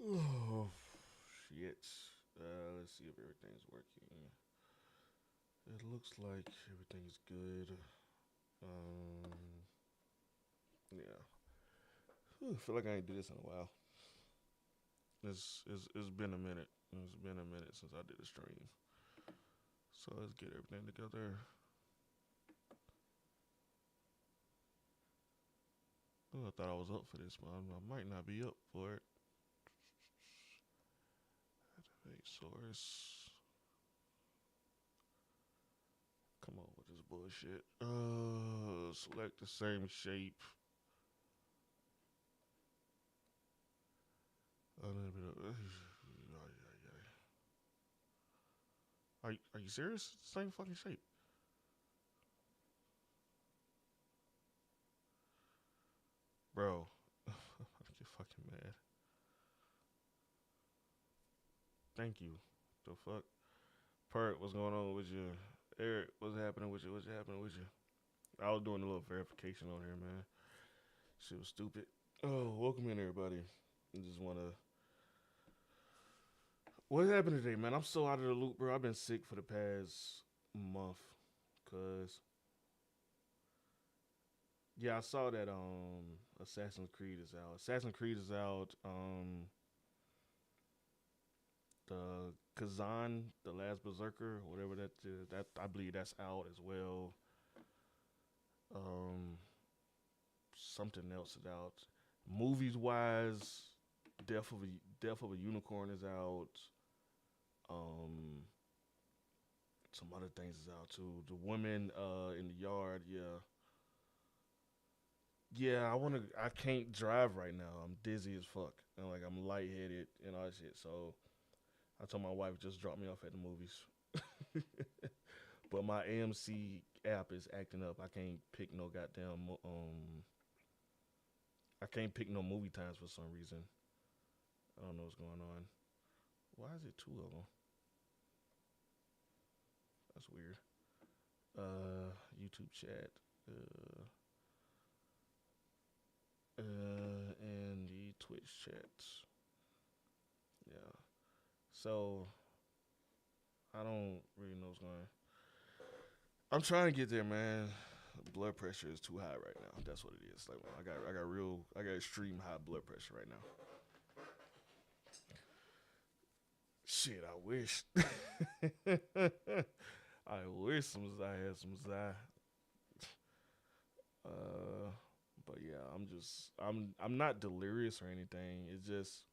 Oh, shit. Let's see if everything's working. It looks like everything's good. Um, yeah. Whew, I feel like I ain't do this in a while. It's been a minute. It's been a minute since I did a stream. So let's get everything together. Oh, I thought I was up for this, but I might not be up for it. Activate source. Come on with this bullshit. Select the same shape. A little bit of. Are you serious? Same fucking shape, bro. I get fucking mad. Thank you. The fuck, Perk, what's going on with you? Eric, what's happening with you? What's happening with you? I was doing a little verification on here, man. Shit was stupid. Oh, welcome in, everybody. I just wanna. What happened today, man? I'm so out of the loop, bro. I've been sick for the past month. Cause yeah, I saw that Assassin's Creed is out. Assassin's Creed is out. The Kazan, the Last Berserker, whatever that is, that I believe that's out as well. Um, Something else is out. Movies wise, Death of a Unicorn is out. Um, some other things is out too. The Women in the Yard, yeah. Yeah, I can't drive right now. I'm dizzy as fuck. And like I'm lightheaded and all that shit. So I told my wife just drop me off at the movies. But my AMC app is acting up. I can't pick no movie times for some reason. I don't know what's going on. Why is it two of them? That's weird. YouTube chat. Uh, and the Twitch chats. Yeah. So I don't really know what's going on. I'm trying to get there, man. Blood pressure is too high right now. That's what it is. Like I got extreme high blood pressure right now. Shit, I wish. I wish I had some Zy. Uh, but yeah, I'm not delirious or anything. It's just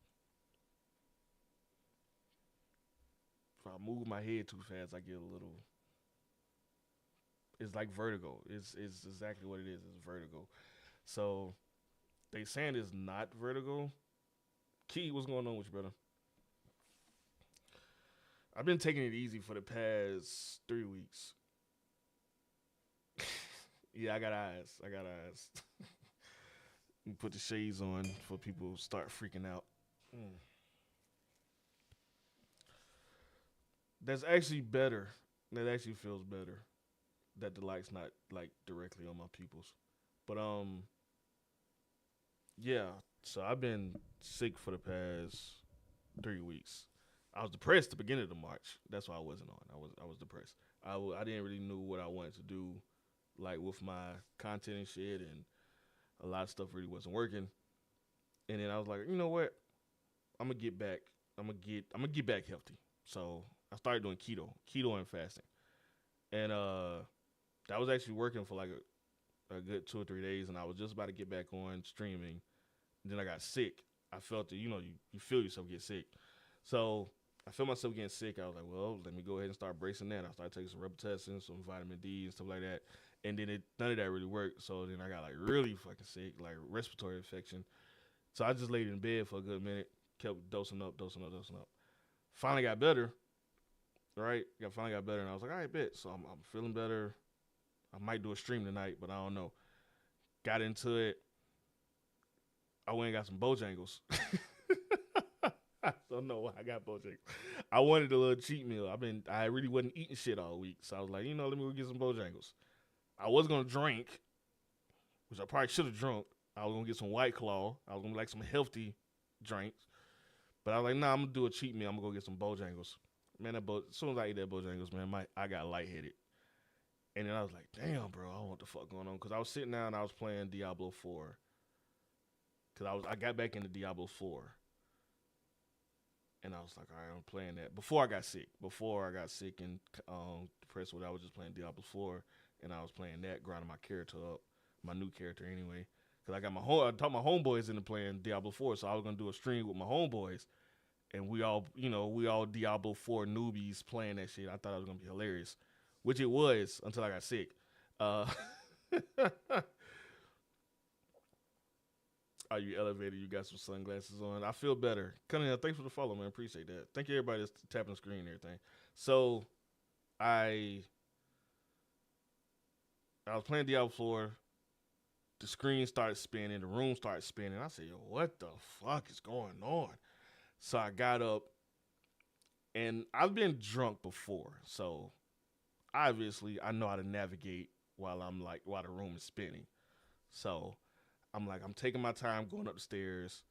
if I move my head too fast, I get a little. It's like vertigo. It's exactly what it is. It's vertigo. So they saying it's not vertigo. Key, what's going on with you, brother? I've been taking it easy for the past 3 weeks. Yeah, I got eyes. I got eyes. You put the shades on for people to start freaking out. Mm. That's actually better. That actually feels better. That the light's not like directly on my pupils. But yeah. So I've been sick for the past 3 weeks. I was depressed at the beginning of the March. That's why I wasn't on. I was depressed. I didn't really know what I wanted to do, like with my content and shit, and a lot of stuff really wasn't working. And then I was like, you know what? I'm gonna get back. I'm gonna get back healthy. So I started doing keto and fasting, and that was actually working for like a good 2 or 3 days. And I was just about to get back on streaming. And then I got sick. I felt that you feel yourself get sick. So I felt myself getting sick. I was like, well, let me go ahead and start bracing that. I started taking some Robitussin, some vitamin D, and stuff like that. And then none of that really worked. So then I got like really fucking sick, like respiratory infection. So I just laid in bed for a good minute, kept dosing up, dosing up, dosing up. Finally got better, right? Finally got better, and I was like, all right, bet. So I'm feeling better. I might do a stream tonight, but I don't know. Got into it. I went and got some Bojangles. I don't know why I got Bojangles. I wanted a little cheat meal. I really wasn't eating shit all week, so I was like, let me go get some Bojangles. I was gonna drink, which I probably should have drunk. I was gonna get some White Claw. I was gonna like some healthy drinks, But I was like, nah, I'm gonna do a cheat meal. I'm gonna go get some Bojangles. Man, as soon as I ate that Bojangles, man, I got lightheaded. And then I was like, damn, bro, I don't know what the fuck going on. Because I was sitting down and I was playing Diablo 4. Because I got back into Diablo 4. And I was like, all right, I'm playing that. Before I got sick. Before I got sick and depressed with it, I was just playing Diablo 4. And I was playing that, grinding my character up. My new character anyway. Because I taught my homeboys into playing Diablo 4. So I was going to do a stream with my homeboys. And we all Diablo 4 newbies playing that shit. I thought it was going to be hilarious. Which it was until I got sick. Are you elevated? You got some sunglasses on. I feel better. Cunningham, thanks for the follow, man. Appreciate that. Thank you, everybody that's tapping the screen and everything. So, I was playing Diablo 4. The screen started spinning. The room started spinning. I said, yo, what the fuck is going on? So, I got up. And I've been drunk before. So, obviously, I know how to navigate while the room is spinning. So, I'm taking my time going up the stairs.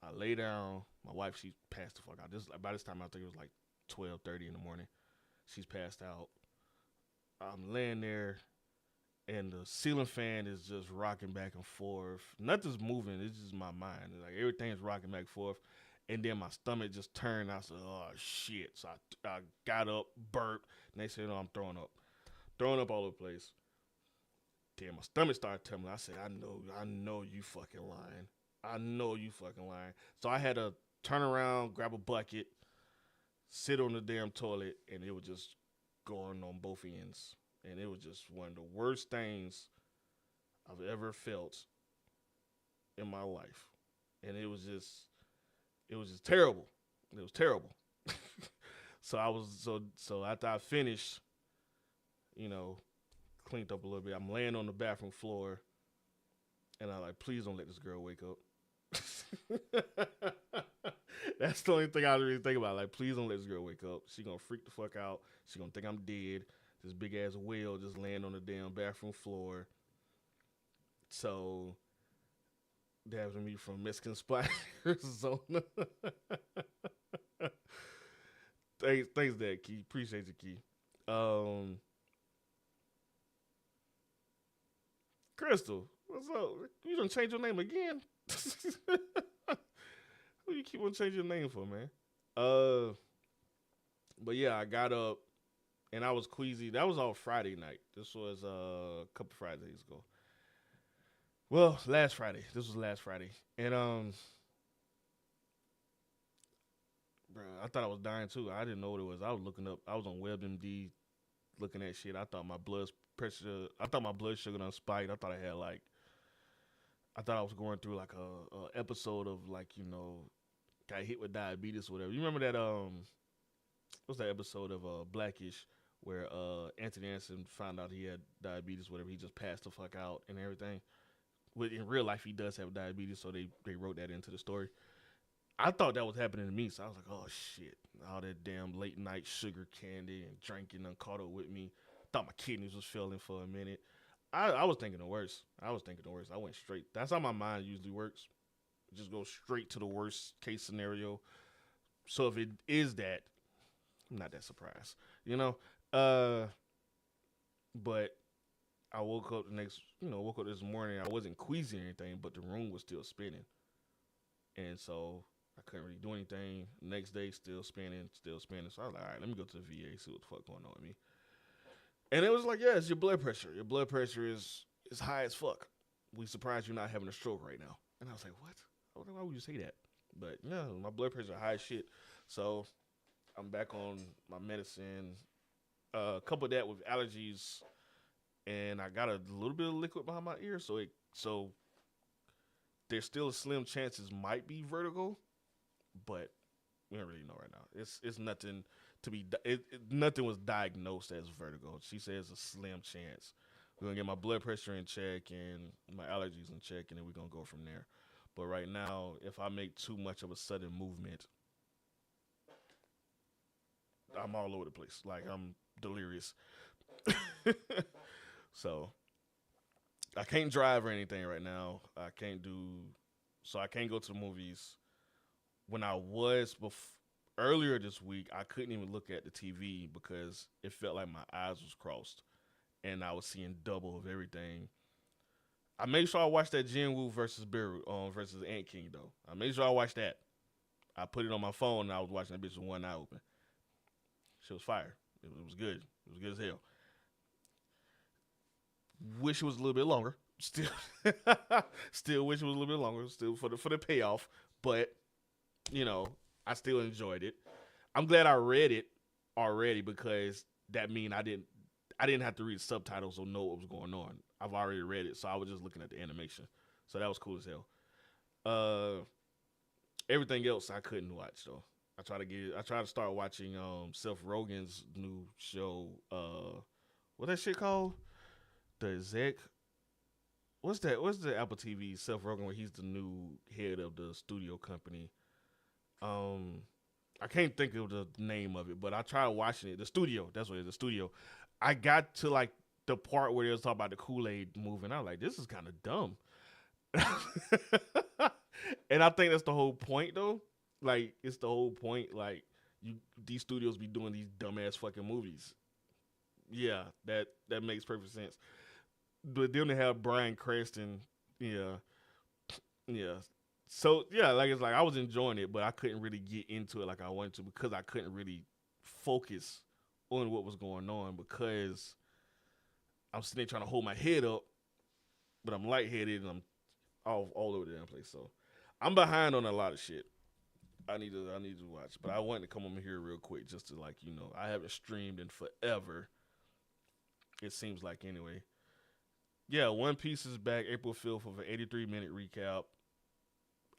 I lay down. My wife, she passed the fuck out. By this time, I think it was like 12:30 in the morning. She's passed out. I'm laying there, and the ceiling fan is just rocking back and forth. Nothing's moving. It's just my mind. Like everything's rocking back and forth. And then my stomach just turned. I said, oh, shit. So I got up, burped. Next thing you know, I'm throwing up. Throwing up all over the place. Damn, my stomach started tumbling. I said, I know you fucking lying. I know you fucking lying. So I had to turn around, grab a bucket, sit on the damn toilet, and it was just going on both ends. And it was just one of the worst things I've ever felt in my life. And it was just terrible. It was terrible. So after I finished, cleaned up a little bit. I'm laying on the bathroom floor, and I'm like, please don't let this girl wake up. That's the only thing I really think about. Like, please don't let this girl wake up. She gonna freak the fuck out. She gonna think I'm dead. This big ass whale just laying on the damn bathroom floor. So that was me from Mexican Spot, Arizona. Thanks, Dad, Key. Appreciate you, Key. Crystal, what's up? You done change your name again? Who you keep on changing your name for, man? But yeah, I got up and I was queasy. That was on Friday night. This was a couple Fridays ago. Well, last Friday. This was last Friday, and bro, I thought I was dying too. I didn't know what it was. I was looking up. I was on WebMD looking at shit. I thought my blood pressure. I thought my blood sugar done spiked. I thought I had I thought I was going through like a episode of got hit with diabetes or whatever. You remember that what's that episode of Blackish where Anthony Anderson found out he had diabetes, whatever. He just passed the fuck out and everything. But in real life, he does have diabetes, so they wrote that into the story. I thought that was happening to me, so I was like, oh shit, all that damn late night sugar candy and drinking done caught up with me. Thought my kidneys was failing for a minute. I was thinking the worst. I went straight. That's how my mind usually works. Just go straight to the worst case scenario. So if it is that, I'm not that surprised, But I woke up this morning. I wasn't queasy or anything, but the room was still spinning. And so I couldn't really do anything. Next day, still spinning. So I was like, all right, let me go to the VA, see what the fuck going on with me. And it was like, yeah, it's your blood pressure. Your blood pressure is high as fuck. We surprised you're not having a stroke right now. And I was like, what? Why would you say that? But yeah, my blood pressure high as shit. So I'm back on my medicine. Couple of that with allergies, and I got a little bit of liquid behind my ear, so there's still a slim chance it might be vertigo, but we don't really know right now. It's nothing to be. Nothing was diagnosed as vertigo. She says a slim chance. We're gonna get my blood pressure in check and my allergies in check, and then we're gonna go from there. But right now, if I make too much of a sudden movement, I'm all over the place. Like I'm delirious. So I can't drive or anything right now. I can't go to the movies. when I was earlier this week, I couldn't even look at the TV because it felt like my eyes was crossed and I was seeing double of everything. I made sure I watched that Jinwoo versus Beru versus Ant King though. I made sure I watched that. I put it on my phone and I was watching that bitch with one eye open. Shit was fire. It was good. It was good as hell. Wish it was a little bit longer. Still, still wish it was a little bit longer. Still for the payoff, but you know, I still enjoyed it. I'm glad I read it already because that mean I didn't have to read subtitles or know what was going on. I've already read it, so I was just looking at the animation. So that was cool as hell. Uh, Everything else I couldn't watch though. I try to start watching Seth Rogen's new show. What that shit called? The Exec. What's that? What's the Apple TV Seth Rogen where he's the new head of the studio company? Um, I can't think of the name of it, but I tried watching it. The studio. That's what it is. The studio. I got to like the part where they was talking about the Kool-Aid movie. I was like, this is kind of dumb. And I think that's the whole point though. Like it's the whole point. Like you these studios be doing these dumbass fucking movies. Yeah, that makes perfect sense. But then they have Bryan Cranston. Yeah, yeah. So yeah, like it's like I was enjoying it, but I couldn't really get into it like I wanted to because I couldn't really focus on what was going on because I'm sitting there trying to hold my head up, but I'm lightheaded and I'm all over the damn place. So I'm behind on a lot of shit. I need to watch, but I wanted to come over here real quick just to like I haven't streamed in forever. It seems like anyway. Yeah, One Piece is back April 5th with an 83-minute recap.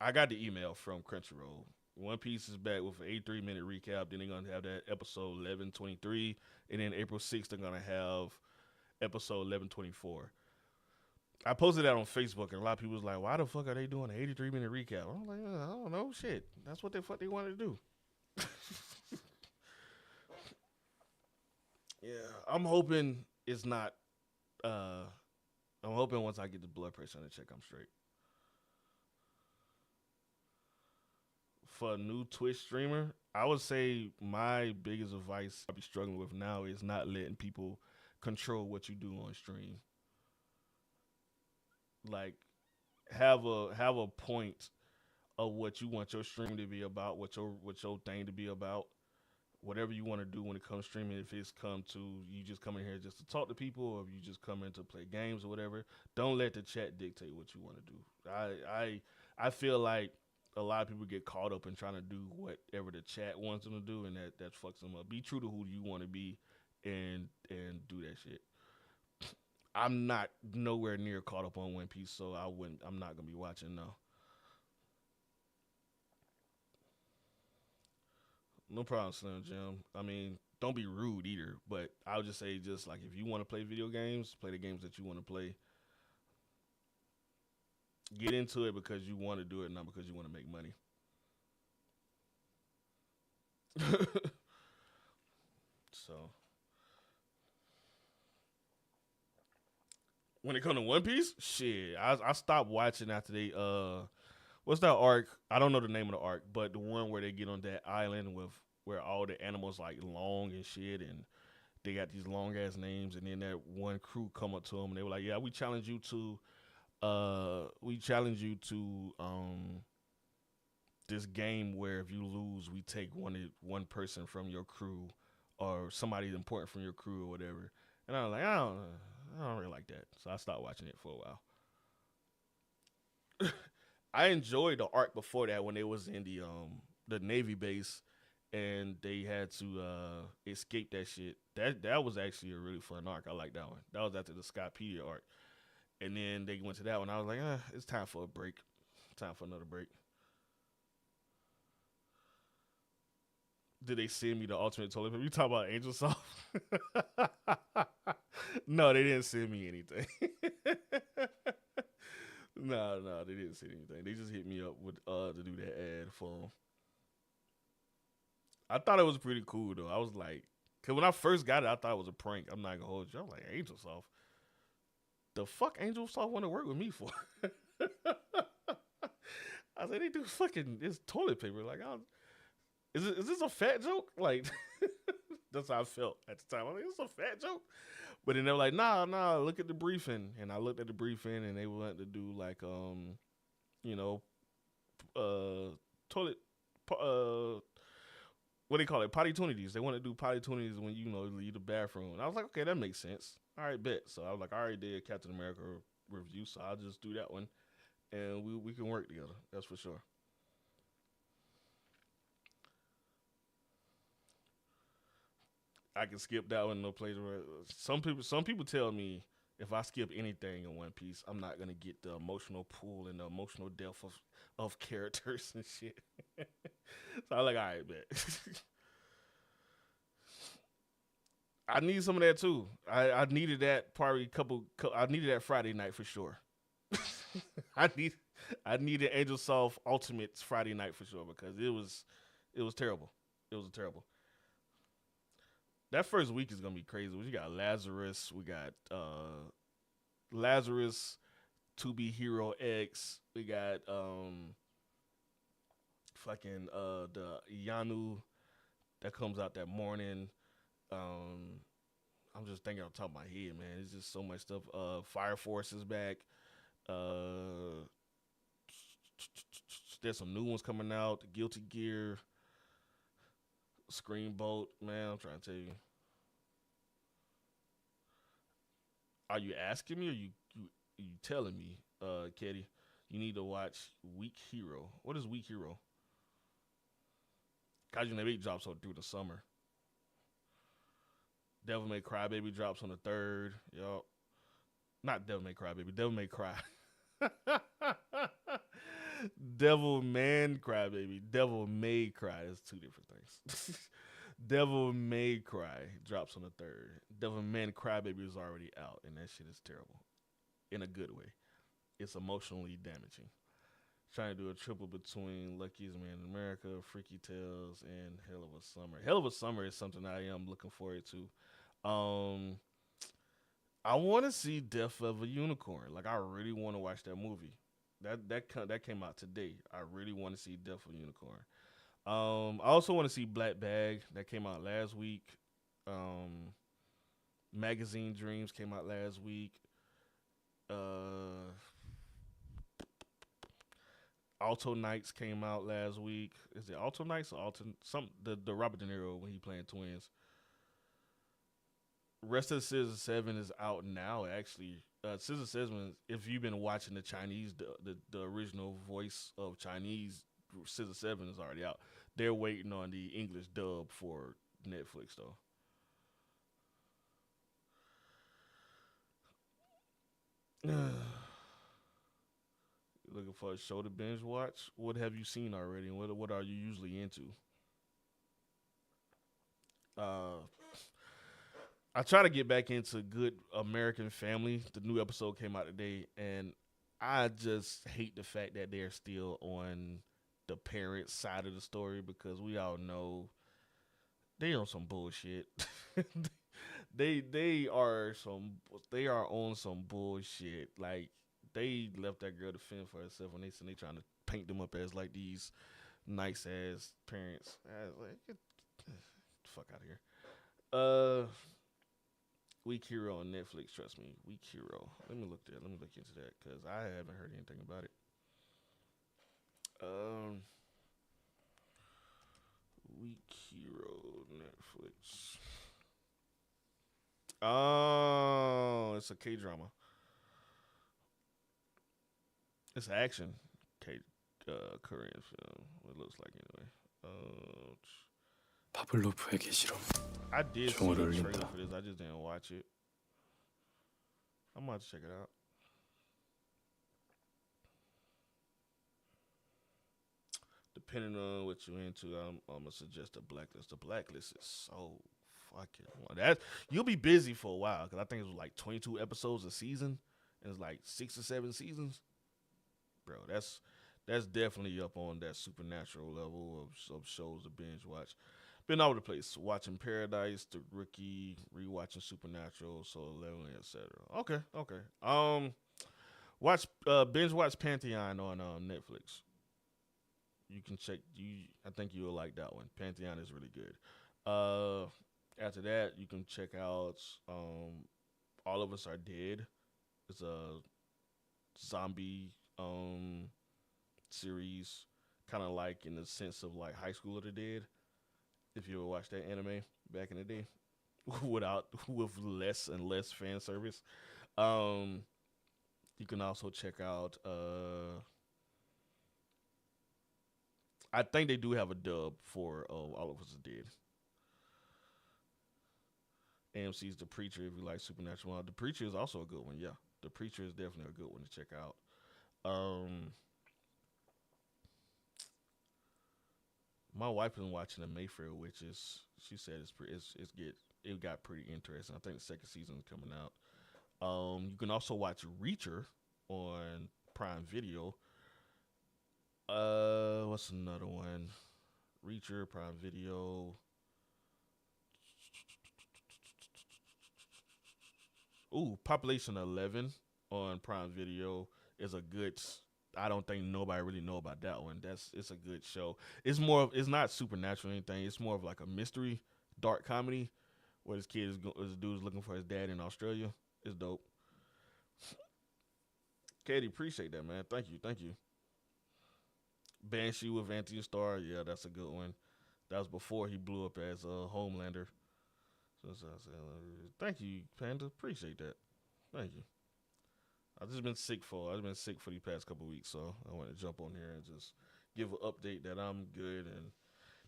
I got the email from Crunchyroll. One Piece is back with an 83-minute recap. Then they're gonna have that episode 1123, and then April 6th they're gonna have episode 1124. I posted that on Facebook, and a lot of people was like, "Why the fuck are they doing an 83-minute recap?" I'm like, I don't know, shit. That's what the fuck they wanted to do. Yeah, I'm hoping it's not. Uh, I'm hoping once I get the blood pressure under check, I'm straight. For a new Twitch streamer, I would say my biggest advice I be struggling with now is not letting people control what you do on stream. Like have a point of what you want your stream to be about, what your thing to be about, whatever you want to do when it comes streaming. If it's come to you just come in here just to talk to people, or if you just come in to play games or whatever, don't let the chat dictate what you want to do. I feel like a lot of people get caught up in trying to do whatever the chat wants them to do, and that fucks them up. Be true to who you want to be, and do that shit. I'm not nowhere near caught up on One Piece, so I'm not gonna be watching now. No problem, Slim Jim. I mean, don't be rude either, but I would just say, just like if you want to play video games, play the games that you want to play. Get into it because you want to do it, not because you want to make money. So when it comes to One Piece, shit, I stopped watching after they what's that arc? I don't know the name of the arc, but the one where they get on that island with where all the animals like long and shit, and they got these long ass names, and then that one crew come up to them and they were like, "Yeah, we challenge you to this game where if you lose, we take one person from your crew or somebody important from your crew or whatever." And I was like, I don't really like that, so I stopped watching it for a while. I enjoyed the arc before that when they was in the Navy base and they had to escape that shit. That was actually a really fun arc. I like that one. That was after the Skypedia arc. And then they went to that one. I was like, it's time for a break. Time for another break. Did they send me the ultimate toilet paper? You talk about Angel Soft? No, they didn't send me anything. No, they didn't send anything. They just hit me up with to do that ad for them. I thought it was pretty cool though. I was like, cause when I first got it, I thought it was a prank. I'm not gonna hold you. I'm like, Angel Soft. The fuck Angel Soft want to work with me for? I said they do fucking it's toilet paper. Like, is this a fat joke? Like, that's how I felt at the time. I was like, it's a fat joke. But then they were like, nah, look at the briefing. And I looked at the briefing, and they wanted to do like, you know, toilet, what do they call it? Potty tunities. They want to do potty tunities when you leave the bathroom. And I was like, okay, that makes sense. All right, bet. So I was like, I already did Captain America review, so I'll just do that one, and we can work together. That's for sure. I can skip that one. No place where some people tell me if I skip anything in One Piece, I'm not gonna get the emotional pool and the emotional depth of characters and shit. So I'm like, all right, bet. I need some of that too. I needed that probably I needed that Friday night for sure. I need I needed Angel Soft Ultimates Friday night for sure because it was terrible. It was terrible. That first week is gonna be crazy. We got Lazarus. We got Lazarus to be Hero X. We got fucking the Yanu that comes out that morning. Um, I'm just thinking on top of my head, man. It's just so much stuff. Fire Force is back. Uh, there's some new ones coming out. Guilty Gear, Screen Bolt. Man, I'm trying to tell you. Are you asking me or you telling me, Ketty? You need to watch Weak Hero. What is Weak Hero? Kaiju Name 8 drops on through the summer. Devil May Cry Baby drops on the 3rd. Yup. Not Devil May Cry Baby. Devil May Cry. Devil Man Cry Baby. Devil May Cry. That's two different things. Devil May Cry drops on the 3rd. Devil Man Cry Baby is already out, and that shit is terrible. In a good way. It's emotionally damaging. Trying to do a triple between Lucky's Man in America, Freaky Tales, and Hell of a Summer. Hell of a Summer is something I am looking forward to. I want to see Death of a Unicorn. Like I really want to watch that movie. That came out today. I really want to see Death of a Unicorn. I also want to see Black Bag. That came out last week. Magazine Dreams came out last week. Alto Nights came out last week. Is it Alto Nights or Alto some the Robert De Niro when he playing twins? Rest of the Scissor 7 is out now. Actually, Scissor 7. If you've been watching the Chinese, the original voice of Chinese, Scissor 7 is already out. They're waiting on the English dub for Netflix though. Looking for a show to binge watch? What have you seen already, and what are you usually into? Uh, I try to get back into Good American Family. The new episode came out today, and I just hate the fact that they're still on the parent side of the story because we all know they on some bullshit. they are they are on some bullshit. Like they left that girl to fend for herself when they trying to paint them up as like these nice ass parents. Like, get the fuck out of here. Uh, Weak Hero on Netflix. Trust me, Weak Hero. Let me look into that because I haven't heard anything about it. Um, Weak Hero Netflix. Oh, it's a K drama. It's action. K Korean film. What it looks like anyway. Uh, 파블로프에게 실험, I did see 종을 the trailer 울린다. for this. I just didn't watch it. I'm about to check it out. Depending on what you're into, I'm gonna suggest the Blacklist. The Blacklist is so fucking that you'll be busy for a while because I think it was like 22 episodes a season, and it's like 6 or 7 seasons. Bro, that's definitely up on that supernatural level of shows to binge watch. Been all over the place, watching Paradise, The Rookie, rewatching Supernatural, Solo Leveling, etc. Okay. Watch binge watch Pantheon on Netflix. You can check I think you'll like that one. Pantheon is really good. Uh After that, you can check out All of Us Are Dead. It's a zombie series, kind of like in the sense of like High School of the Dead. If you ever watched that anime back in the day, with less and less fan service. Um, you can also check out. I think they do have a dub for All of Us Are Dead. AMC's The Preacher, if you like supernatural. The Preacher is also a good one. Yeah, The Preacher is definitely a good one to check out. Um, my wife been watching the Mayfair Witches. She said it got pretty interesting. I think the second season is coming out. You can also watch Reacher on Prime Video. What's another one? Reacher, Prime Video. Ooh, Population 11 on Prime Video is a good. I don't think nobody really know about that one. It's a good show. It's not supernatural or anything. It's more of like a mystery, dark comedy, where this dude's looking for his dad in Australia. It's dope. Katie, appreciate that, man. Thank you. Banshee with Anthony Starr, yeah, that's a good one. That was before he blew up as a Homelander. Thank you, Panda. Appreciate that. Thank you. I've been sick for the past couple weeks, so I want to jump on here and just give an update that I'm good. And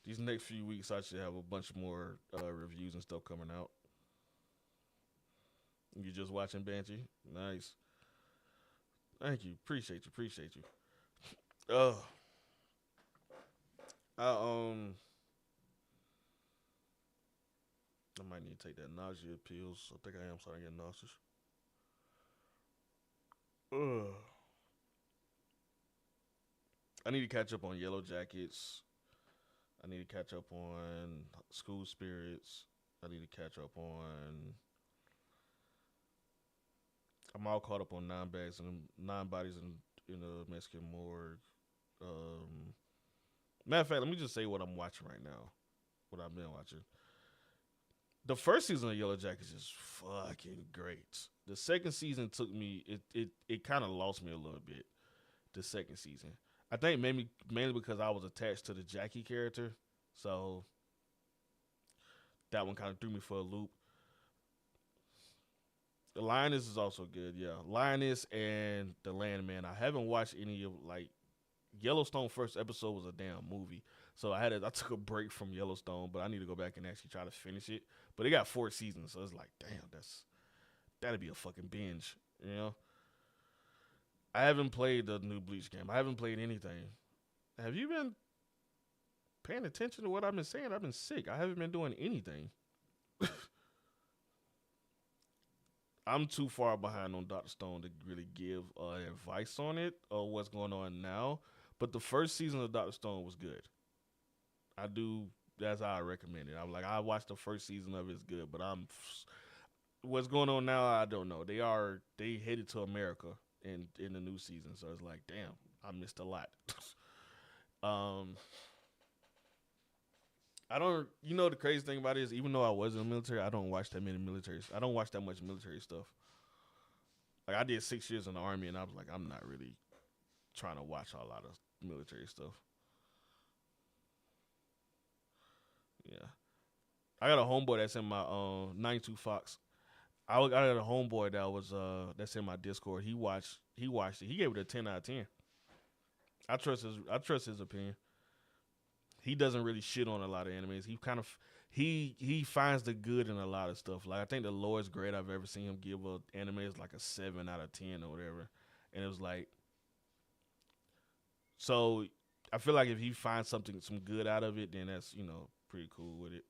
these next few weeks, I should have a bunch more reviews and stuff coming out. You just watching Banshee? Nice. Thank you. Appreciate you. Uh, I I might need to take that nausea pills. I think I am starting to get nauseous. Ugh. I need to catch up on Yellow Jackets. I need to catch up on School Spirits. I need to catch up on. I'm all caught up on nine bodies in the Mexican morgue. Um, Matter of fact, let me just say what I'm watching right now. What I've been watching. The first season of Yellow Jackets is fucking great. The second season took me. It kind of lost me a little bit. The second season, I think mainly because I was attached to the Jackie character, so that one kind of threw me for a loop. The Lioness is also good, yeah. Lioness and the Landman. I haven't watched any of like Yellowstone. First episode was a damn movie, so I took a break from Yellowstone, but I need to go back and actually try to finish it. But it got 4 seasons, so it's like, damn, that'd be a fucking binge, you know. I haven't played the new Bleach game. I haven't played anything. Have you been paying attention to what I've been saying? I've been sick. I haven't been doing anything. I'm too far behind on Dr. Stone to really give advice on it or what's going on now. But the first season of Dr. Stone was good. That's how I recommend it. I'm like, I watched the first season of it's good, but what's going on now, I don't know. They headed to America in the new season, so it's like, damn, I missed a lot. I don't. You know the crazy thing about it is, even though I was in the military, I don't watch that many militaries. I don't watch that much military stuff. Like I did 6 years in the Army, and I was like, I'm not really trying to watch a lot of military stuff. Yeah, I got a homeboy that's in my 92 Fox. I got a homeboy that's in my Discord. He watched it. He gave it a 10 out of 10. I trust his opinion. He doesn't really shit on a lot of animes. He finds the good in a lot of stuff. Like I think the lowest grade I've ever seen him give a anime is like a 7 out of 10 or whatever. And it was like, so I feel like if he finds some good out of it, then that's pretty cool with it.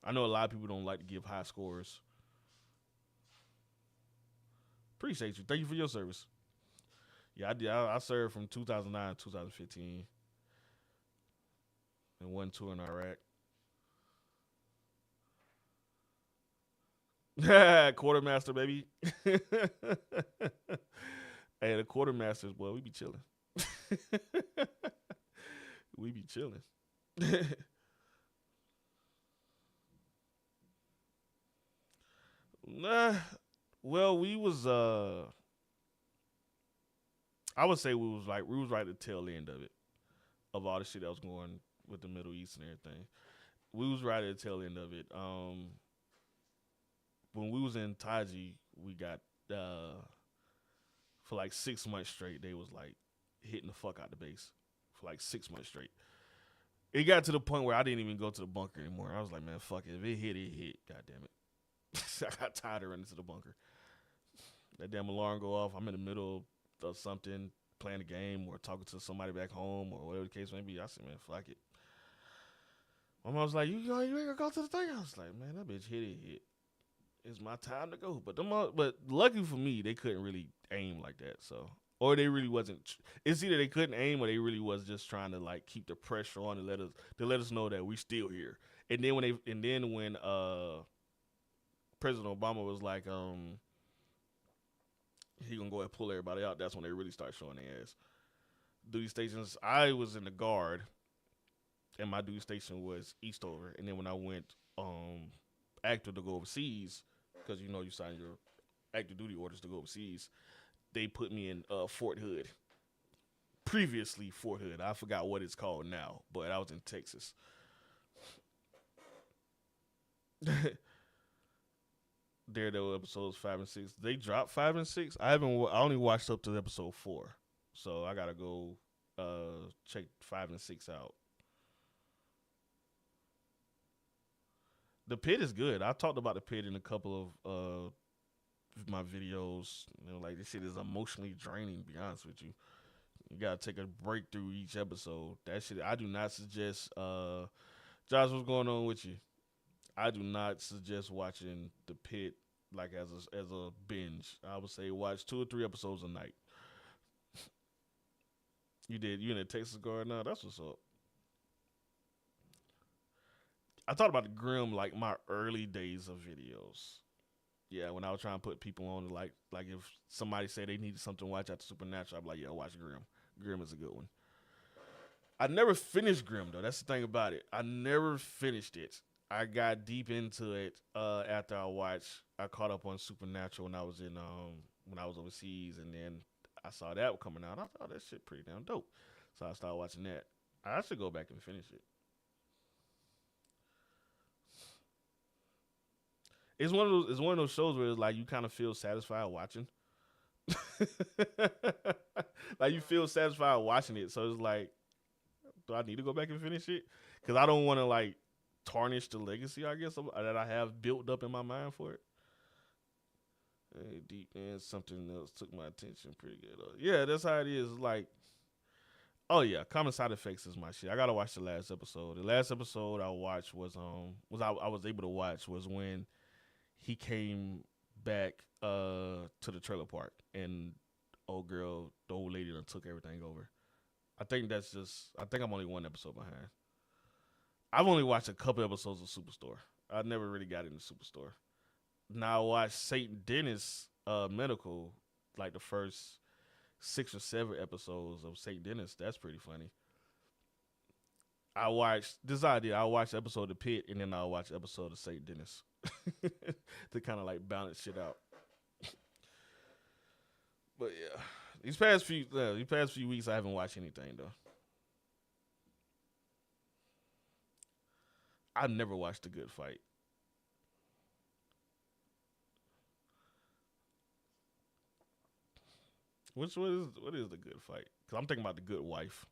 I know a lot of people don't like to give high scores. Appreciate you. Thank you for your service. Yeah, I did. I served from 2009 to 2015. And 1 tour in Iraq. Quartermaster, baby. Hey, the quartermasters, boy, we be chilling. We be chilling. Nah. Well, we was I would say we was right at the tail end of it, of all the shit that was going with the Middle East and everything. We was right at the tail end of it. When we was in Taji, we got for like 6 months straight. They was like hitting the fuck out the base for like 6 months straight. It got to the point where I didn't even go to the bunker anymore. I was like, man, fuck it. If it hit, it hit. God damn it. I got tired of running to the bunker. That damn alarm go off. I'm in the middle of something, playing a game or talking to somebody back home or whatever the case may be. I said, man, fuck it. My mom was like, you ain't gonna go to the thing? I was like, man, that bitch hit it, hit. It's my time to go. But lucky for me, they couldn't really aim like that. So, or they really wasn't. It's either they couldn't aim or they really was just trying to like keep the pressure on and let us know that we still here. And then when President Obama was like, he gonna go ahead and pull everybody out. That's when they really start showing their ass. Duty stations. I was in the guard, and my duty station was Eastover. And then when I went active to go overseas, because you know you sign your active duty orders to go overseas, they put me in Fort Hood. Previously Fort Hood. I forgot what it's called now, but I was in Texas. Daredevil episodes 5 and 6. They dropped 5 and 6. I only watched up to episode 4, so I gotta go check 5 and 6 out. The Pit is good. I talked about the Pit in a couple of my videos. You know, like this shit is emotionally draining. To be honest with you, you gotta take a break through each episode. That shit, I do not suggest. Josh, what's going on with you? I do not suggest watching The Pit like as a binge. I would say watch 2 or 3 episodes a night. You in the Texas Guard now? That's what's up. I thought about the Grimm like my early days of videos. Yeah, when I was trying to put people on like if somebody said they needed something to watch after Supernatural, I'd be like, yeah, watch Grimm. Grimm is a good one. I never finished Grimm though. That's the thing about it. I never finished it. I got deep into it after I caught up on Supernatural when I was overseas, and then I saw that coming out. I thought that shit pretty damn dope. So I started watching that. I should go back and finish it. It's one of those shows where it's like you kind of feel satisfied watching. Like you feel satisfied watching it. So it's like, do I need to go back and finish it? Because I don't want to like tarnish the legacy, I guess, that I have built up in my mind for it. Hey, deep in something else took my attention pretty good. Yeah, that's how it is. Like, oh yeah, Common Side Effects is my shit. I gotta watch the last episode. The last episode I watched was I was able to watch was when he came back to the trailer park and the old lady that took everything over. I think I'm only 1 episode behind. I've only watched a couple episodes of Superstore. I never really got into Superstore. Now I watched St. Dennis Medical, like the first 6 or 7 episodes of St. Dennis. That's pretty funny. I watched episode of The Pit, and then I'll watch episode of St. Dennis to kind of like balance shit out. But yeah, these past few weeks I haven't watched anything though. I've never watched A Good Fight. What is The Good Fight? Because I'm thinking about The Good Wife.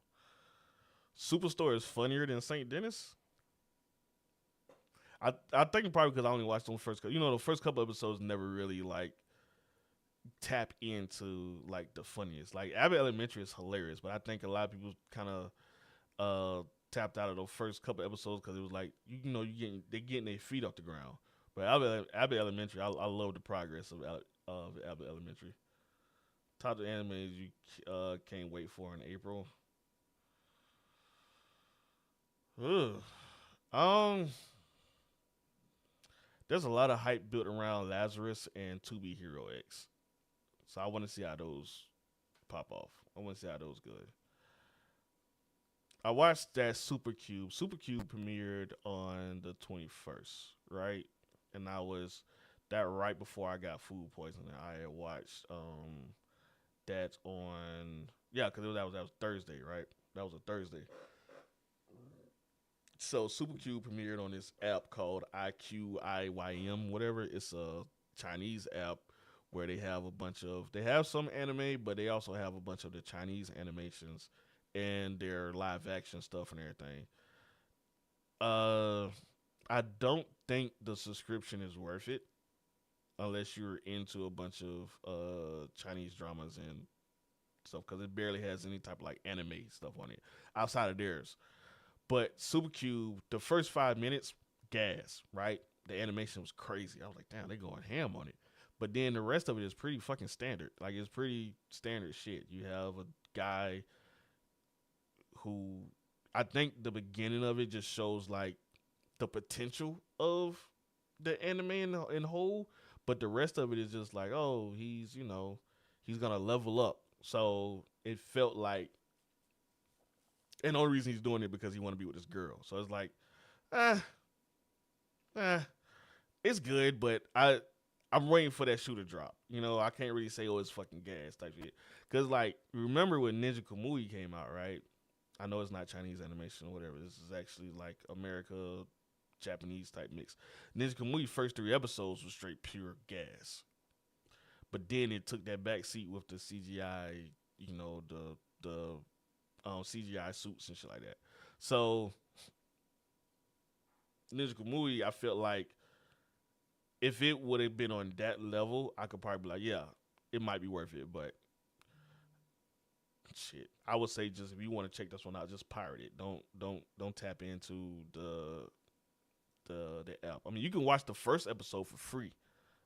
Superstore is funnier than St. Dennis. I think probably because I only watched the first couple. You know, the first couple episodes never really like tap into like the funniest. Like Abbott Elementary is hilarious, but I think a lot of people kind of tapped out of those first couple episodes because it was like they getting their feet off the ground. But Abbott Elementary, I love the progress of Abbott Elementary. Top of animes you can't wait for in April. Ugh. There's a lot of hype built around Lazarus and To Be Hero X. So I want to see how those pop off. I want to see how those good. I watched that Super Cube. Super Cube premiered on the 21st, right? And I was that right before I got food poisoning. I had watched that on because that was Thursday, right? That was a Thursday. So Super Cube premiered on this app called IQIYM, whatever. It's a Chinese app where they have some anime, but they also have a bunch of the Chinese animations and their live action stuff and everything. Uh, I don't think the subscription is worth it unless you're into a bunch of Chinese dramas and stuff because it barely has any type of like anime stuff on it outside of theirs. But Super Cube, the first 5 minutes, gas, right? The animation was crazy. I was like, damn, they going ham on it. But then the rest of it is pretty fucking standard. Like it's pretty standard shit. You have a guy who I think the beginning of it just shows like the potential of the anime in whole, but the rest of it is just like, oh, he's gonna level up. So it felt like, and the only reason he's doing it because he want to be with this girl. So it's like, ah, ah, it's good, but I'm waiting for that shoe to drop. I can't really say, oh, it's fucking gas type shit. Cause like, remember when Ninja Kamui came out, right? I know it's not Chinese animation or whatever. This is actually like America, Japanese type mix. Ninja Kamui first 3 episodes was straight pure gas, but then it took that back seat with the CGI, the CGI suits and shit like that. So Ninja Kamui, I felt like if it would have been on that level, I could probably be like, yeah, it might be worth it. But shit, I would say just if you want to check this one out, just pirate it. Don't tap into the app. I mean, you can watch the first episode for free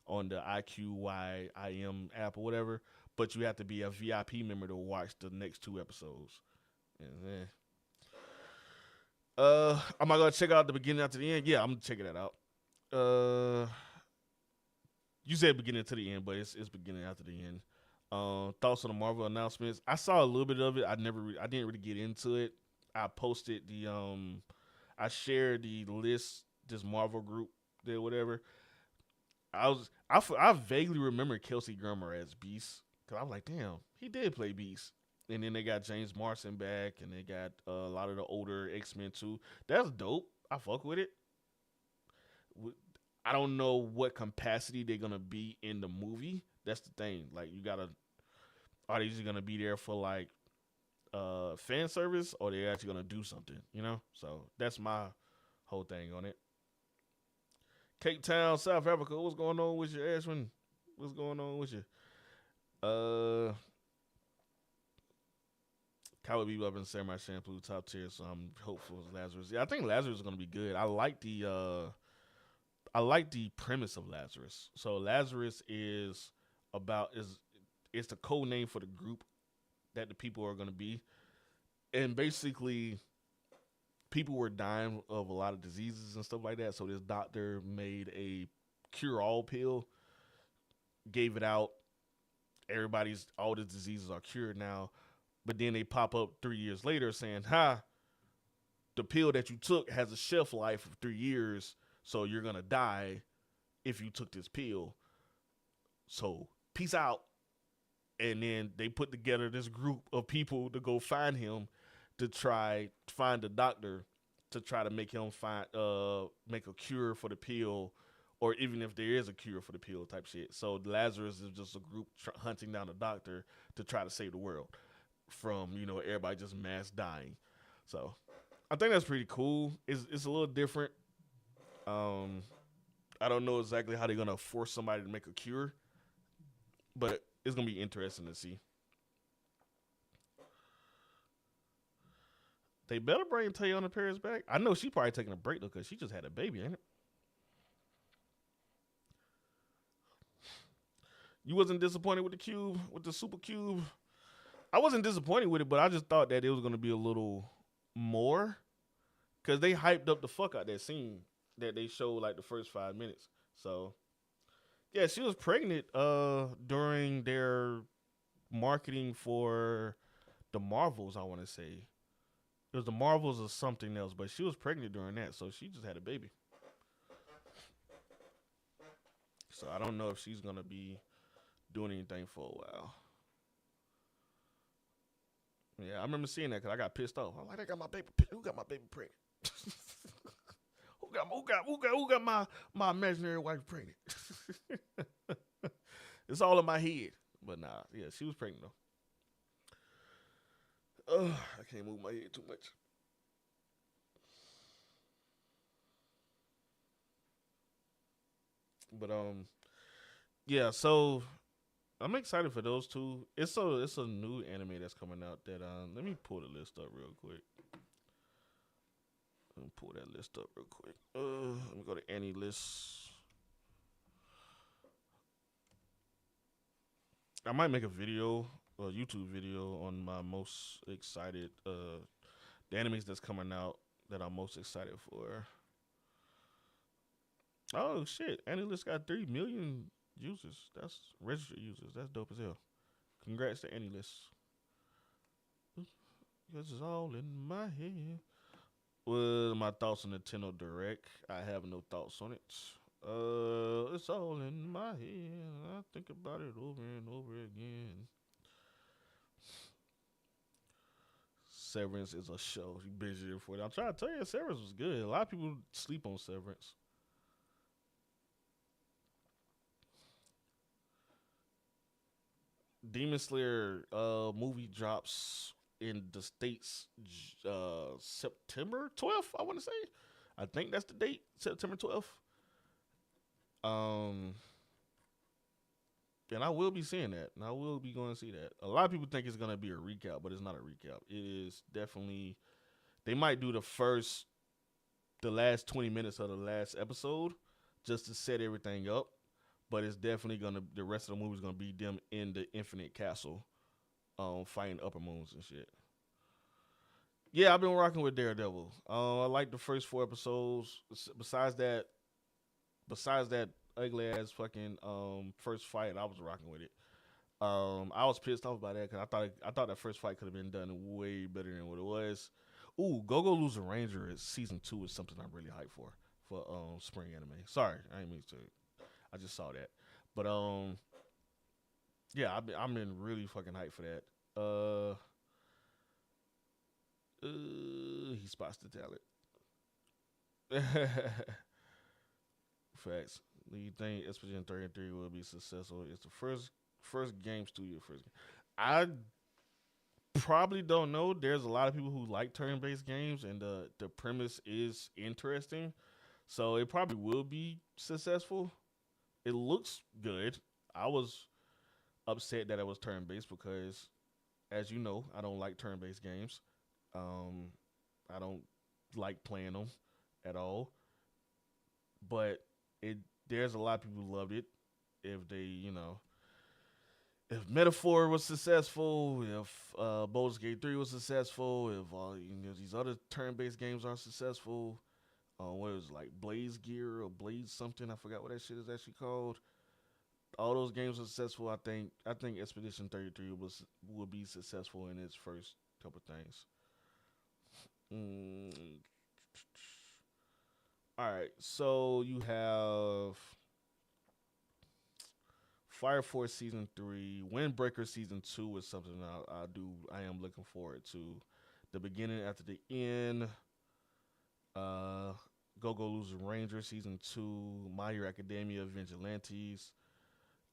on the IQYIM app or whatever, but you have to be a VIP member to watch the next 2 episodes. And then, am I gonna check out the beginning after the end? Yeah, I'm checking that out. You said beginning to the end, but it's beginning after the end. Thoughts on the Marvel announcements? I saw a little bit of it. I didn't really get into it. I posted I shared the list, this Marvel group, did whatever. I vaguely remember Kelsey Grammer as Beast because I was like, damn, he did play Beast. And then they got James Marsden back, and they got a lot of the older X-Men too. That's dope. I fuck with it. I don't know what capacity they're gonna be in the movie. That's the thing. Like, are they just gonna be there for like fan service, or they actually gonna do something? So that's my whole thing on it. Cape Town, South Africa. What's going on with you, Ashwin? What's going on with you? Cowboy Bebop and Samurai Champloo top tier, so I'm hopeful Lazarus. Yeah, I think Lazarus is gonna be good. I like the premise of Lazarus. So Lazarus is it's the code name for the group that the people are gonna be, and basically people were dying of a lot of diseases and stuff like that. So this doctor made a cure-all pill, gave it out. All the diseases are cured now. But then they pop up 3 years later saying, the pill that you took has a shelf life of 3 years, so you're going to die if you took this pill. So peace out. And then they put together this group of people to go find him, to try to find the doctor, to try to make him make a cure for the pill, or even if there is a cure for the pill type shit. So Lazarus is just a group hunting down a doctor to try to save the world from everybody just mass dying. So I think that's pretty cool. It's a little different. I don't know exactly how they're gonna force somebody to make a cure, but it's gonna be interesting to see. They better bring Teyana Paris back. I know she's probably taking a break though, because she just had a baby, ain't it? You wasn't disappointed with the Super Cube? I wasn't disappointed with it, but I just thought that it was gonna be a little more, because they hyped up the fuck out that scene that they showed like the first 5 minutes. So yeah, she was pregnant during their marketing for the Marvels, I want to say. It was the Marvels or something else, but she was pregnant during that, so she just had a baby. So I don't know if she's gonna be doing anything for a while. Yeah, I remember seeing that because I got pissed off. I'm like, I got my baby. Who got my baby pregnant? who got my imaginary wife pregnant? It's all in my head. But nah, yeah, she was pregnant though. I can't move my head too much. But yeah. So I'm excited for those two. It's a new anime that's coming out. That let me pull the list up real quick. Let me pull that list up real quick. Let me go to any list. I might make a video, a YouTube video on my most excited the animes that's coming out that I'm most excited for. Oh shit, AniList got 3 million users. That's registered users. That's dope as hell. Congrats to AniList. This is all in my head. What are my thoughts on Nintendo Direct? I have no thoughts on it. It's all in my head. I think about it over and over again. Severance is a show. You busy for it. I'm trying to tell you, Severance was good. A lot of people sleep on Severance. Demon Slayer movie drops in the States September 12th, I want to say. I think that's the date, September 12th. Um, and I will be seeing that. And I will be going to see that. A lot of people think it's going to be a recap, but it's not a recap. It is definitely, they might do the last 20 minutes of the last episode just to set everything up. But it's definitely the rest of the movie is gonna be them in the Infinite Castle, fighting upper moons and shit. Yeah, I've been rocking with Daredevil. I like the first 4 episodes. Besides that ugly ass fucking first fight, I was rocking with it. I was pissed off by that because I thought that first fight could have been done way better than what it was. Ooh, Go Loser Ranger is season 2 is something I'm really hyped for spring anime. Sorry, I didn't mean to. I just saw that, but yeah, I'm in really fucking hype for that. He spots the talent. Facts. Do you think Expedition 33 will be successful? It's the first game studio first. I probably don't know. There's a lot of people who like turn-based games, and the premise is interesting, so it probably will be successful. It looks good. I was upset that it was turn-based because, as you know, I don't like turn-based games. Um, I don't like playing them at all. But there's a lot of people who loved it. If they, if Metaphor was successful, if Baldur's Gate 3 was successful, if these other turn-based games are successful, what is it, like Blaze Gear or Blaze something? I forgot what that shit is actually called. All those games are successful. I think Expedition 33 will be successful in its first couple things. Mm. All right, so you have Fire Force season 3, Windbreaker season 2 is something I am looking forward to. The beginning after the end. Go Loser Ranger season 2, My Hero Academia Vigilantes.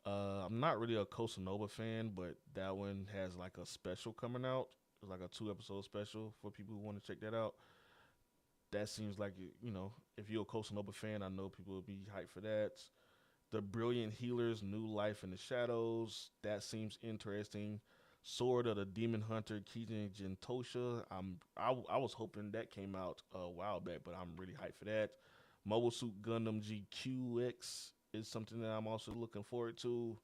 I'm not really a Kosanova fan, but that one has like a special coming out. It's like a 2-episode special for people who want to check that out. That seems like, if you're a Kosanova fan, I know people will be hyped for that. The Brilliant Healers, New Life in the Shadows. That seems interesting. Sword of the Demon Hunter, Kijin Jintosha. I was hoping that came out a while back, but I'm really hyped for that. Mobile Suit Gundam GQX is something that I'm also looking forward to.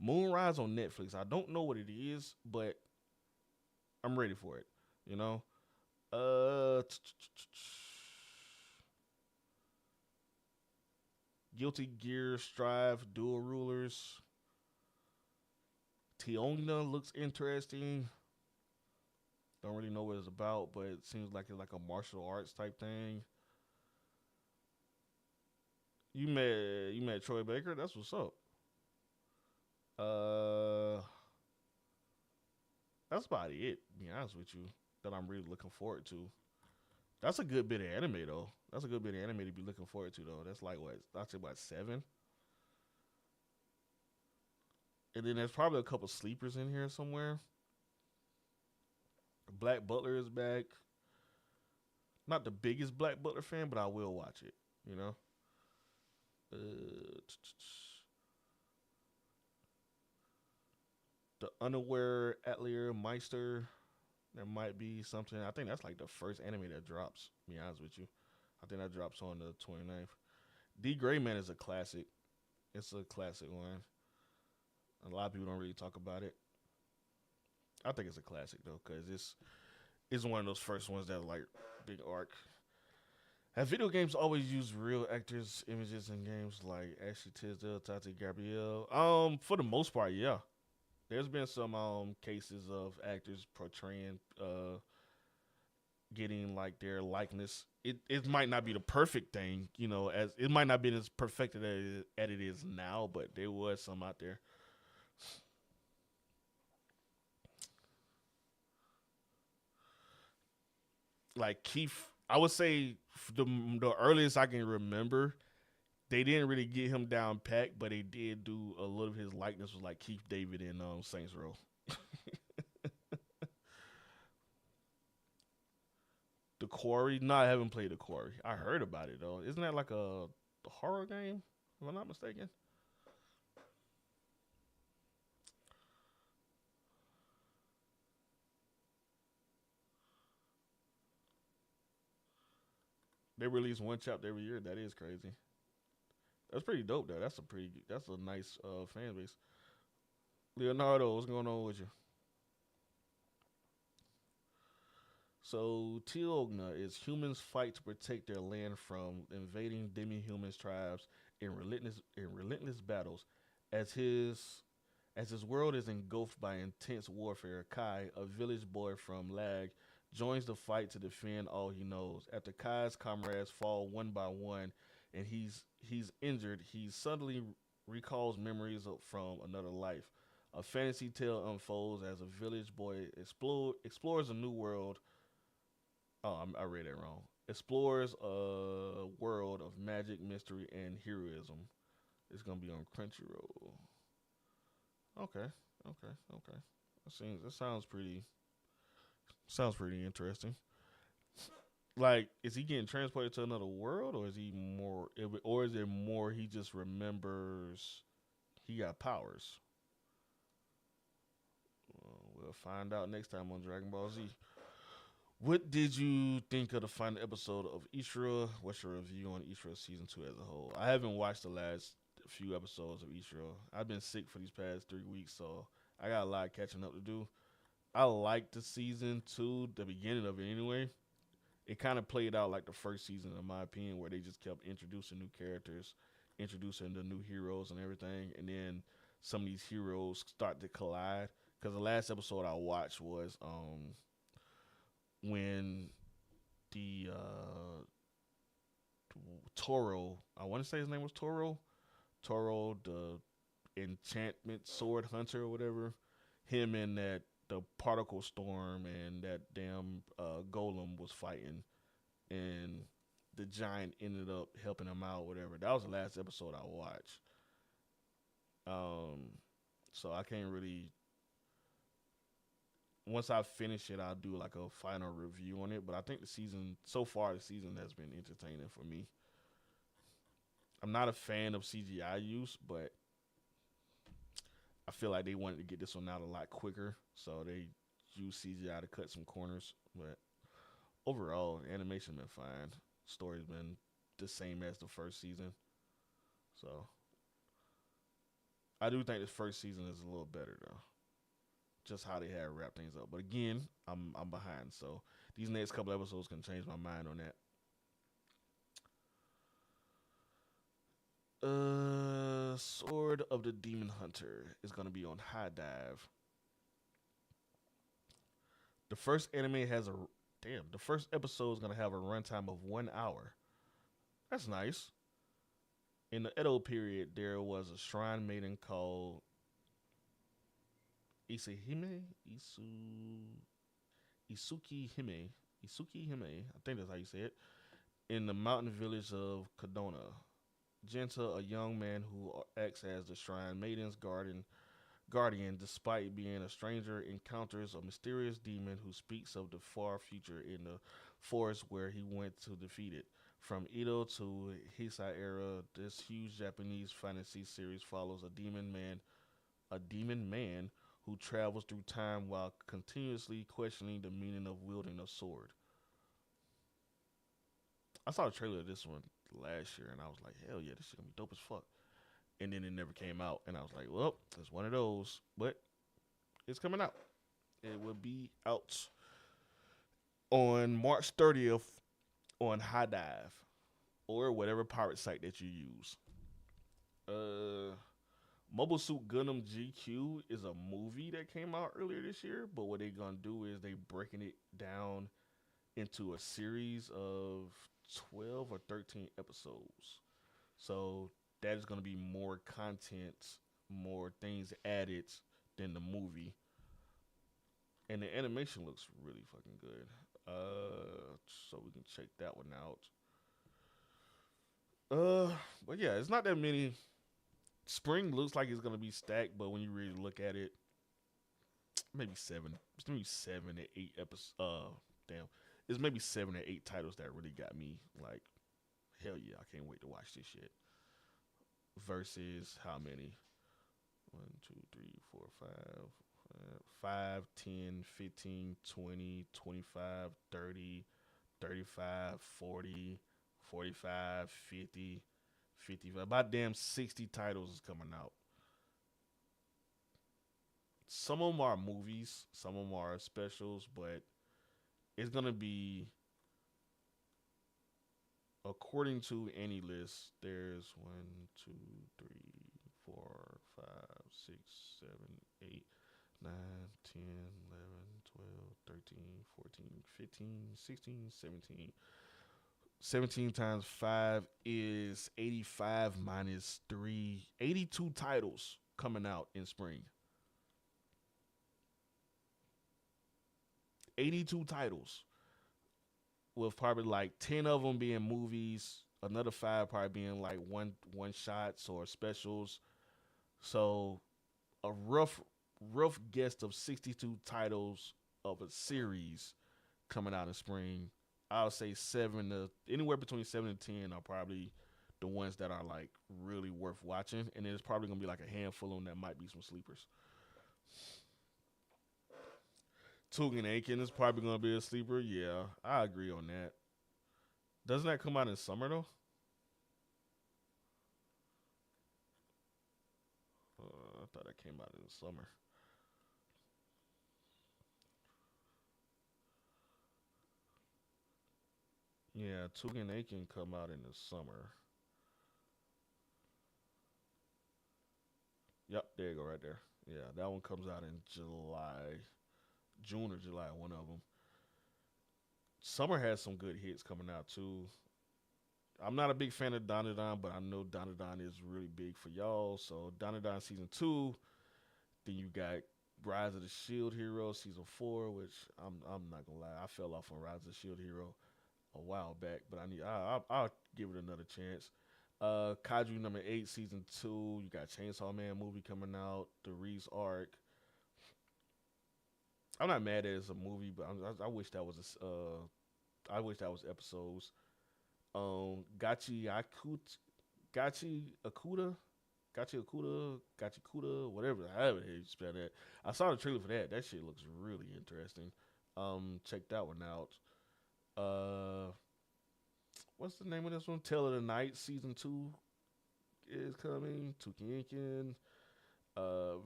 Moonrise on Netflix. I don't know what it is, but I'm ready for it. You know. Guilty Gear Strive Dual Rulers. Tiona looks interesting. Don't really know what it's about, but it seems like it's like a martial arts type thing. You met Troy Baker. That's what's up. Uh, that's about it. To be honest with you, that I'm really looking forward to. That's a good bit of anime though. That's a good bit of anime to be looking forward to though. That's like what? I'd say about seven, and then there's probably a couple sleepers in here somewhere. Black Butler is back. Not the biggest Black Butler fan, but I will watch it. You know. Uh, the Unaware Atelier Meister. There might be something. I think that's like the first anime that drops. To be honest with you, I think that drops on the 29th. D Gray Man is a classic. It's a classic one. A lot of people don't really talk about it. I think it's a classic though, because it's one of those first ones that like big arc. Have video games always used real actors' images in games like Ashley Tisdale, Tati Gabrielle? For the most part, yeah. There's been some cases of actors portraying getting like their likeness. It might not be the perfect thing, as it might not be as perfected as it is now, but there was some out there. Like Keith, I would say the earliest I can remember, they didn't really get him down pat, but they did do a little of his likeness was like Keith David in Saints Row. The Quarry? No, I haven't played The Quarry. I heard about it though. Isn't that like a horror game? If I'm not mistaken. They release one chapter every year. That is crazy. That's pretty dope though. That's a nice fan base. Leonardo, what's going on with you? So Tiogna is humans fight to protect their land from invading demi-humans tribes in relentless battles. As his as his world is engulfed by intense warfare, Kai, a village boy from Lag, joins the fight to defend all he knows. After Kai's comrades fall one by one and he's injured, he suddenly recalls memories from another life. A fantasy tale unfolds as a village boy explores a new world. Oh, I read that wrong. Explores a world of magic, mystery, and heroism. It's gonna be on Crunchyroll. Okay, okay. That sounds pretty interesting. Like, is he getting transported to another world, or is he more, or is it more he just remembers he got powers? We'll find out next time on Dragon Ball Z. What did you think of the final episode of Ishura? What's your review on Ishura season two as a whole? I haven't watched the last few episodes of Ishura. I've been sick for these past 3 weeks, so I got a lot of catching up to do. I liked the season two, the beginning of it anyway. It kind of played out like the first season, in my opinion, where they just kept introducing new characters, introducing the new heroes and everything, and then some of these heroes start to collide. Because the last episode I watched was when the Toro, I want to say his name was Toro, the enchantment sword hunter or whatever, him and that the particle storm and that damn golem was fighting, and the giant ended up helping him out. Whatever. That was the last episode I watched. Um, so I can't really. Once I finish it, I'll do like a final review on it. But I think the season has been entertaining for me. I'm not a fan of CGI use, but I feel like they wanted to get this one out a lot quicker, so they use CGI to cut some corners. But overall, animation been fine. Story's been the same as the first season. So I do think this first season is a little better though. Just how they had wrapped things up. But again, I'm behind, so these next couple episodes can change my mind on that. Sword of the Demon Hunter is gonna be on High Dive. The first anime has a damn. The first episode is gonna have a runtime of 1 hour. That's nice. In the Edo period, there was a shrine maiden called Isahime, Isuki Hime, Isuki Hime. I think that's how you say it. In the mountain village of Kadona, Genta, a young man who acts as the shrine maiden's guardian, despite being a stranger, encounters a mysterious demon who speaks of the far future in the forest where he went to defeat it. From Edo to Heisei era, this huge Japanese fantasy series follows a demon man who travels through time while continuously questioning the meaning of wielding a sword. I saw the trailer of this one last year and I was like, hell yeah, this shit gonna be dope as fuck. And then it never came out, and I was like, well, it's one of those, but it's coming out. It will be out on March 30th on High Dive or whatever pirate site that you use. Uh, Mobile Suit Gundam GQ is a movie that came out earlier this year, but what they gonna do is they breaking it down into a series of 12 or 13 episodes. So that is going to be more content, more things added than the movie. And the animation looks really fucking good. So we can check that one out. But yeah, it's not that many. Spring looks like it's gonna be stacked, but when you really look at it, maybe seven. It's maybe 7 to 8 episodes. Damn, it's maybe 7 or 8 titles that really got me like, hell yeah, I can't wait to watch this shit. Versus how many? 1, 2, 3, 4, 5, 10, 15, 20, 25, 30, 35, 40, 45, 50, 55. About damn 60 titles is coming out. Some of them are movies, some of them are specials, but it's going to be, according to any list, there's 1, 2, 3, 4, 5, 6, 7, 8, 9, 10, 11, 12, 13, 14, 15, 16, 17. 17 times 5 is 85 minus 3. 82 titles coming out in spring. 82 titles. With probably like 10 of them being movies, another 5 probably being like one shots or specials. So a rough guess of 62 titles of a series coming out in spring. I'll say anywhere between 7 and 10 are probably the ones that are like really worth watching, and there's probably gonna be like a handful of them that might be some sleepers. Tugan Aiken is probably gonna be a sleeper. Yeah, I agree on that. Doesn't that come out in summer though? I thought that came out in the summer. Yeah, Tugan Aiken come out in the summer. Yep, there you go, right there. Yeah, that one comes out in July, June or July, one of them. Summer has some good hits coming out too. I'm not a big fan of Donadon, but I know Donadon is really big for y'all. So Donadon season 2. Then you got Rise of the Shield Hero season 4, which I'm not gonna lie, I fell off on Rise of the Shield Hero a while back, but I'll give it another chance. Kaiju number 8 season 2. You got Chainsaw Man movie coming out. The Reese arc. I'm not mad at it as a movie, but I wish that was I wish that was episodes. Gachi Akut, Gachi Akuda, Gachi Akuda, Gachi Kuda, whatever. However you spell that. I saw the trailer for that. That shit looks really interesting. Check that one out. Uh, what's the name of this one? Tale of the Night season 2 is coming. Tukinkin.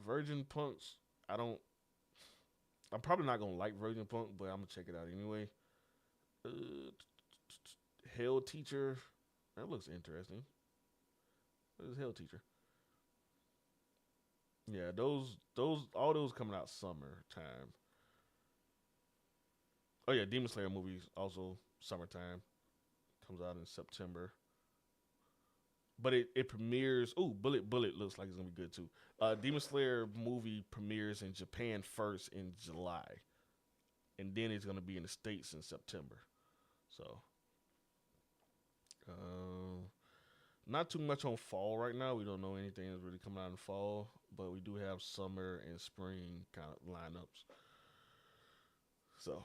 Virgin Punks. I'm probably not gonna like Virgin Punk, but I'm gonna check it out anyway. Uh, Hell Teacher. That looks interesting. What is Hell Teacher? Yeah, all those coming out summertime. Oh yeah, Demon Slayer movies also summertime, comes out in September. But it premieres. Ooh, Bullet looks like it's gonna be good too. Demon Slayer movie premieres in Japan first in July, and then it's gonna be in the States in September. So, uh, not too much on fall right now. We don't know anything that's really coming out in fall, but we do have summer and spring kind of lineups. So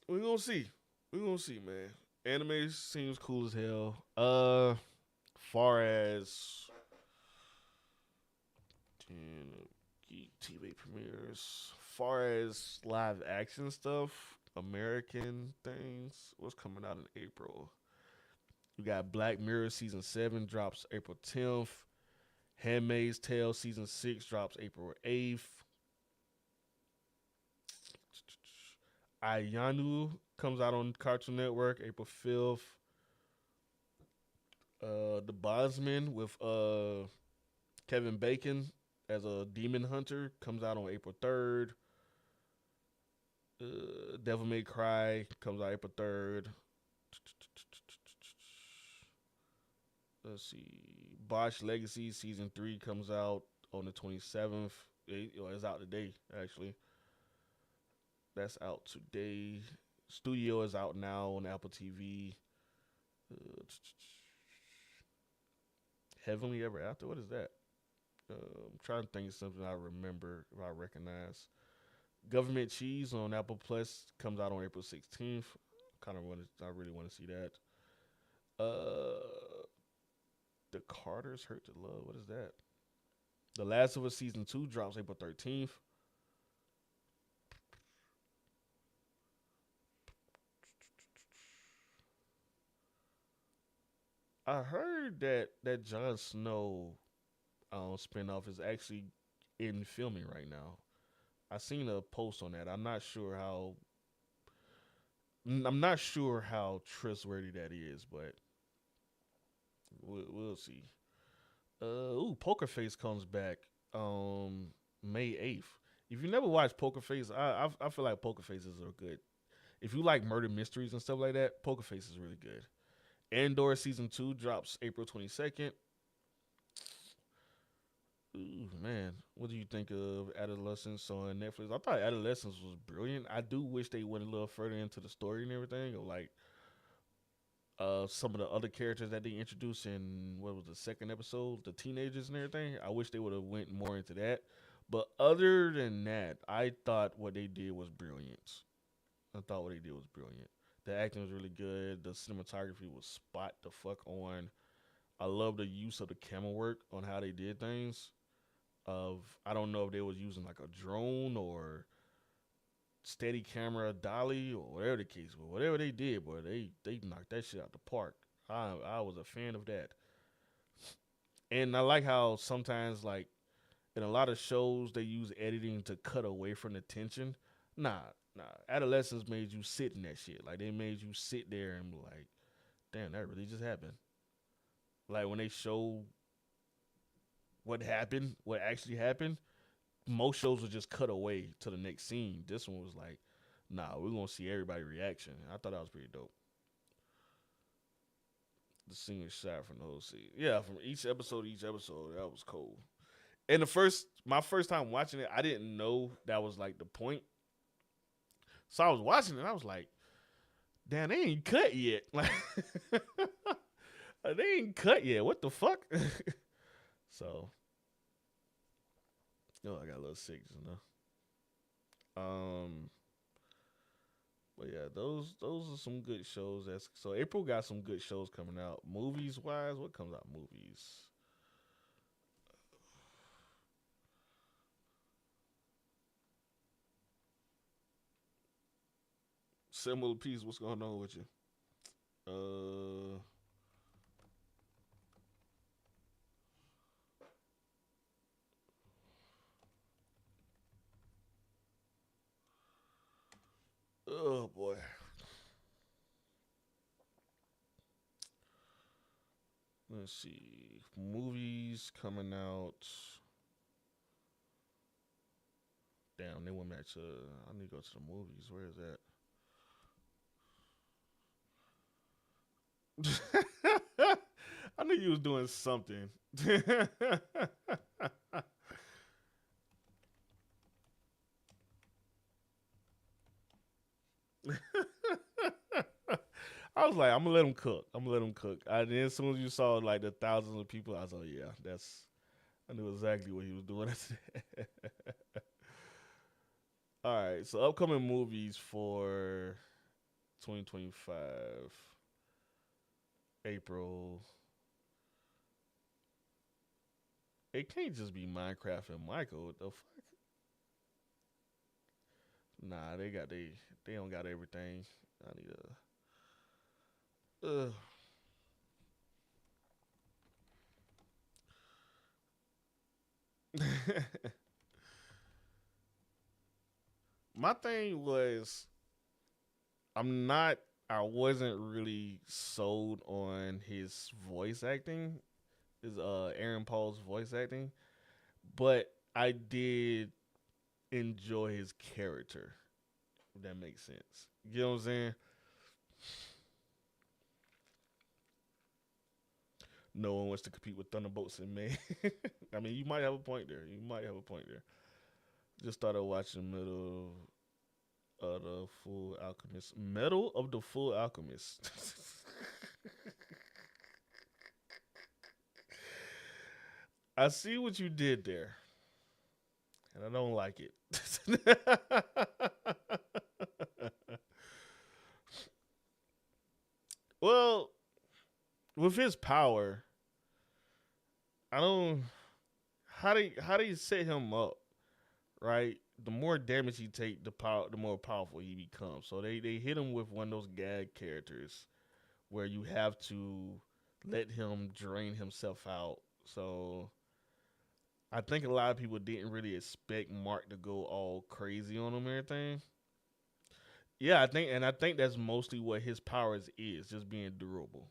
we're gonna see. We're gonna see, man. Anime seems cool as hell. Far as TV premieres, far as live action stuff, American things, what's coming out in April? We got Black Mirror season 7 drops April 10th. Handmaid's Tale season 6 drops April 8th. Ayanu comes out on Cartoon Network April 5th. The Bondsman with Kevin Bacon as a demon hunter comes out on April 3rd. Devil May Cry comes out April 3rd. Let's see. Bosch Legacy season 3 comes out on the 27th. It's out today, actually. That's out today. Studio is out now on Apple TV. Heavenly Ever After. What is that? I'm trying to think of something I remember, if I recognize. Government Cheese on Apple Plus comes out on April 16th. I really want to see that. The Carters Hurt to Love. What is that? The Last of Us season 2 drops April 13th. I heard that Jon Snow spinoff is actually in filming right now. I seen a post on that. I'm not sure how trustworthy that is, but we'll see. Poker Face comes back May 8th. If you never watched Poker Face, I feel like Poker Faces are good. If you like murder mysteries and stuff like that, Poker Face is really good. Andor season 2 drops April 22nd. Ooh, man, what do you think of Adolescence on Netflix? I thought Adolescence was brilliant. I do wish they went a little further into the story and everything, or like some of the other characters that they introduced in what was the second episode, the teenagers and everything. I wish they would have went more into that. But other than that, I thought what they did was brilliant. I thought what they did was brilliant. The acting was really good. The cinematography was spot the fuck on. I love the use of the camera work on how they did things. I don't know if they was using like a drone or steady camera dolly or whatever the case was. Whatever they did, boy, they knocked that shit out the park. I was a fan of that. And I like how sometimes like in a lot of shows they use editing to cut away from the tension. Nah, nah. Adolescence made you sit in that shit. Like they made you sit there and be like, damn, that really just happened. Like when they show what happened, what actually happened, most shows will just cut away to the next scene. This one was like, nah, we're gonna see everybody's reaction. I thought that was pretty dope. The single shot from the whole scene. Yeah, from each episode, that was cool. And my first time watching it, I didn't know that was like the point. So I was watching it, and I was like, damn, they ain't cut yet. Like, they ain't cut yet. What the fuck? So, oh, I got a little sick, you know. But yeah, those are some good shows. So April got some good shows coming out. Movies wise, what comes out movies? Similar piece. What's going on with you? Uh, oh boy. Let's see. Movies coming out. Damn, they went back to. I need to go to the movies. Where is that? I knew you was doing something. I was like, I'm gonna let him cook. I'm gonna let him cook. And then as soon as you saw like the thousands of people, I was like, yeah, that's. I knew exactly what he was doing. All right, so upcoming movies for 2025 April. It can't just be Minecraft and Michael. What the fuck? Nah, they don't got everything. I need a. My thing was I'm not. I wasn't really sold on his voice acting. Is Aaron Paul's voice acting, but I did enjoy his character. If that makes sense. You know what I'm saying? No one wants to compete with Thunderbolts in May. I mean, you might have a point there. You might have a point there. Just started watching Middle of the Full Alchemist. Medal of the Full Alchemist. I see what you did there, and I don't like it. Well, with his power, I don't. How do you set him up? Right, the more damage he take, the more powerful he becomes. So they hit him with one of those gag characters where you have to let him drain himself out. So I think a lot of people didn't really expect Mark to go all crazy on him and everything. Yeah, I think that's mostly what his powers is, just being durable.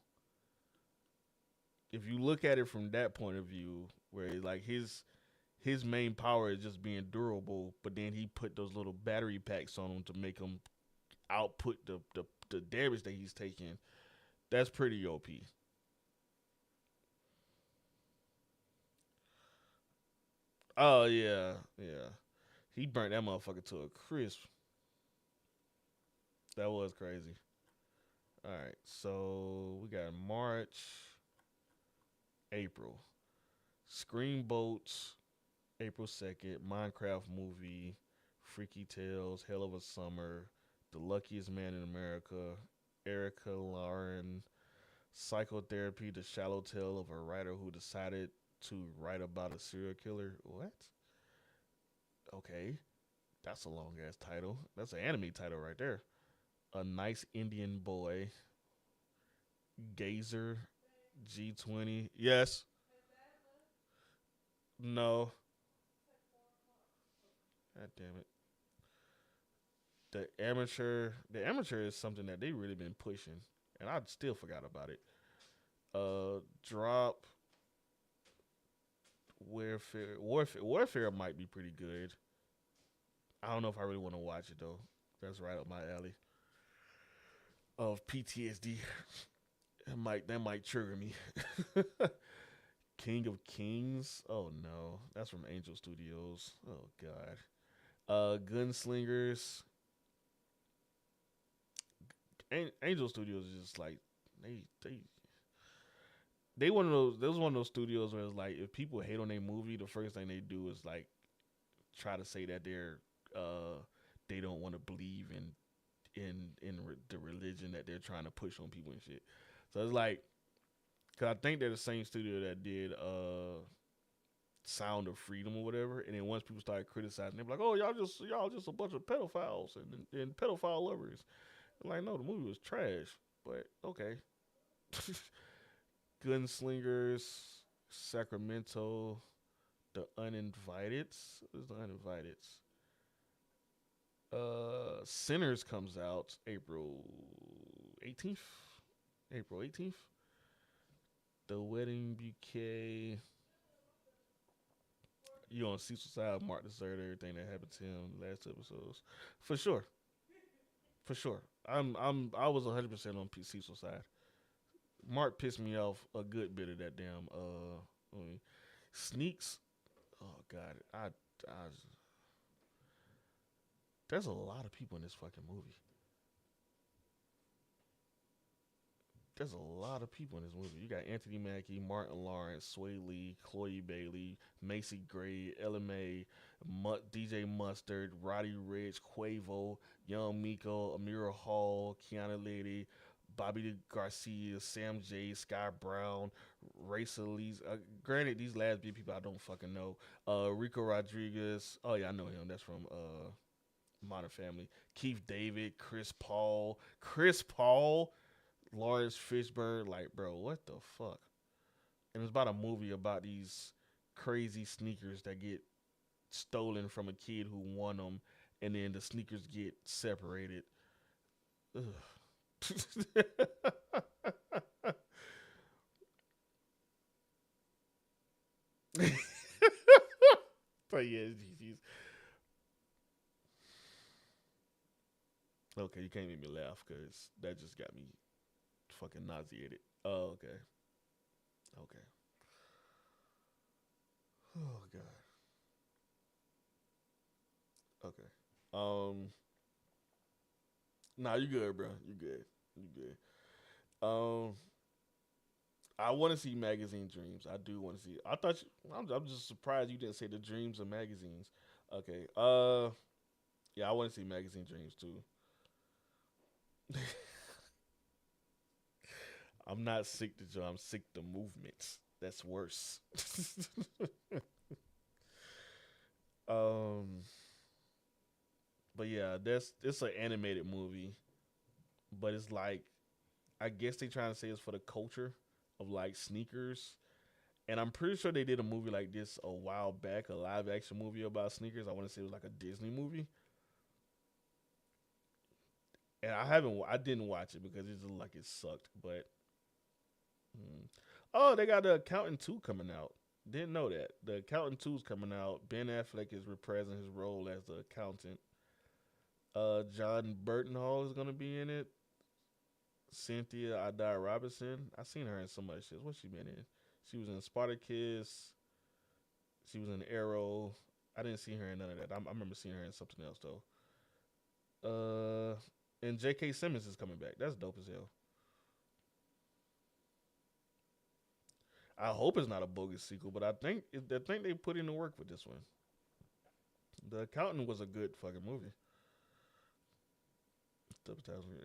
If you look at it from that point of view, where like his main power is just being durable, but then he put those little battery packs on him to make him output the damage that he's taking. That's pretty OP. Oh yeah, yeah. He burnt that motherfucker to a crisp. That was crazy. All right, so we got March, April, Screen Boats, April 2nd, Minecraft movie, Freaky Tales, Hell of a Summer, The Luckiest Man in America, Erica Lauren, Psychotherapy, The Shallow Tale of a Writer Who Decided to Write About a Serial Killer. What? Okay, that's a long ass title. That's an anime title right there. A Nice Indian Boy, Gazer, G20. Yes. No. God damn it. The amateur is something that they really been pushing, and I still forgot about it. Drop Warfare might be pretty good. I don't know if I really want to watch it though. That's right up my alley of PTSD. That might trigger me. King of Kings. Oh no, that's from Angel Studios. Oh god. Gunslingers. Angel Studios is just like they they one of those. There was one of those studios where it's like if people hate on their movie, the first thing they do is like try to say that uh they don't want to believe in the religion that they're trying to push on people and shit. So it's like, cause I think they're the same studio that did Sound of Freedom or whatever. And then once people started criticizing, they're like, "Oh, y'all just a bunch of pedophiles and pedophile lovers." I'm like, no, the movie was trash, but okay. Gunslingers, Sacramento, The Uninvited. What is The Uninvited? Sinners comes out April 18th. April 18th. The Wedding Bouquet. You on Cecil side, Mark deserved everything that happened to him last two episodes. For sure. For sure. I was 100% on Cecil side. Mark pissed me off a good bit of that damn sneaks. Oh God, I there's a lot of people in this fucking movie. There's a lot of people in this movie. You got Anthony Mackie, Martin Lawrence, Sway Lee, Chloe Bailey, Macy Gray, LMA, DJ Mustard, Roddy Rich, Quavo, Young Miko, Amira Hall, Kiana Lady, Bobby Garcia, Sam J, Sky Brown, Race Elise. Granted, these last be people I don't fucking know. Rico Rodriguez. Oh yeah, I know him. That's from Modern Family. Keith David, Chris Paul. Lawrence Fishburne, like, bro, what the fuck? And it's about a movie about these crazy sneakers that get stolen from a kid who won them, and then the sneakers get separated. Ugh. But yeah, okay, you can't make me laugh because that just got me fucking nauseated. Oh, okay. Okay. Oh god. Okay. Nah, you good, bro. You good. You good. Um, I want to see Magazine Dreams. I do want to see. I thought I'm just surprised you didn't say the Dreams of magazines. Okay. Yeah, I want to see Magazine Dreams too. I'm not sick to Joe. I'm sick to movements. That's worse. um, but yeah, that's it's an animated movie, but it's like I guess they trying to say it's for the culture of like sneakers. And I'm pretty sure they did a movie like this a while back, a live action movie about sneakers. I want to say it was like a Disney movie. And I didn't watch it because it just like it sucked. But oh, they got the Accountant 2 coming out. Didn't know that. The Accountant 2 is coming out. Ben Affleck is reprising his role as the accountant. John Burton Hall is gonna be in it. Cynthia Adair Robinson. I seen her in so much shit. What's she been in? She was in Spartacus. She was in Arrow. I didn't see her in none of that. I remember seeing her in something else though. And J.K. Simmons is coming back. That's dope as hell. I hope it's not a bogus sequel, but I think they put in the work with this one. The Accountant was a good fucking movie.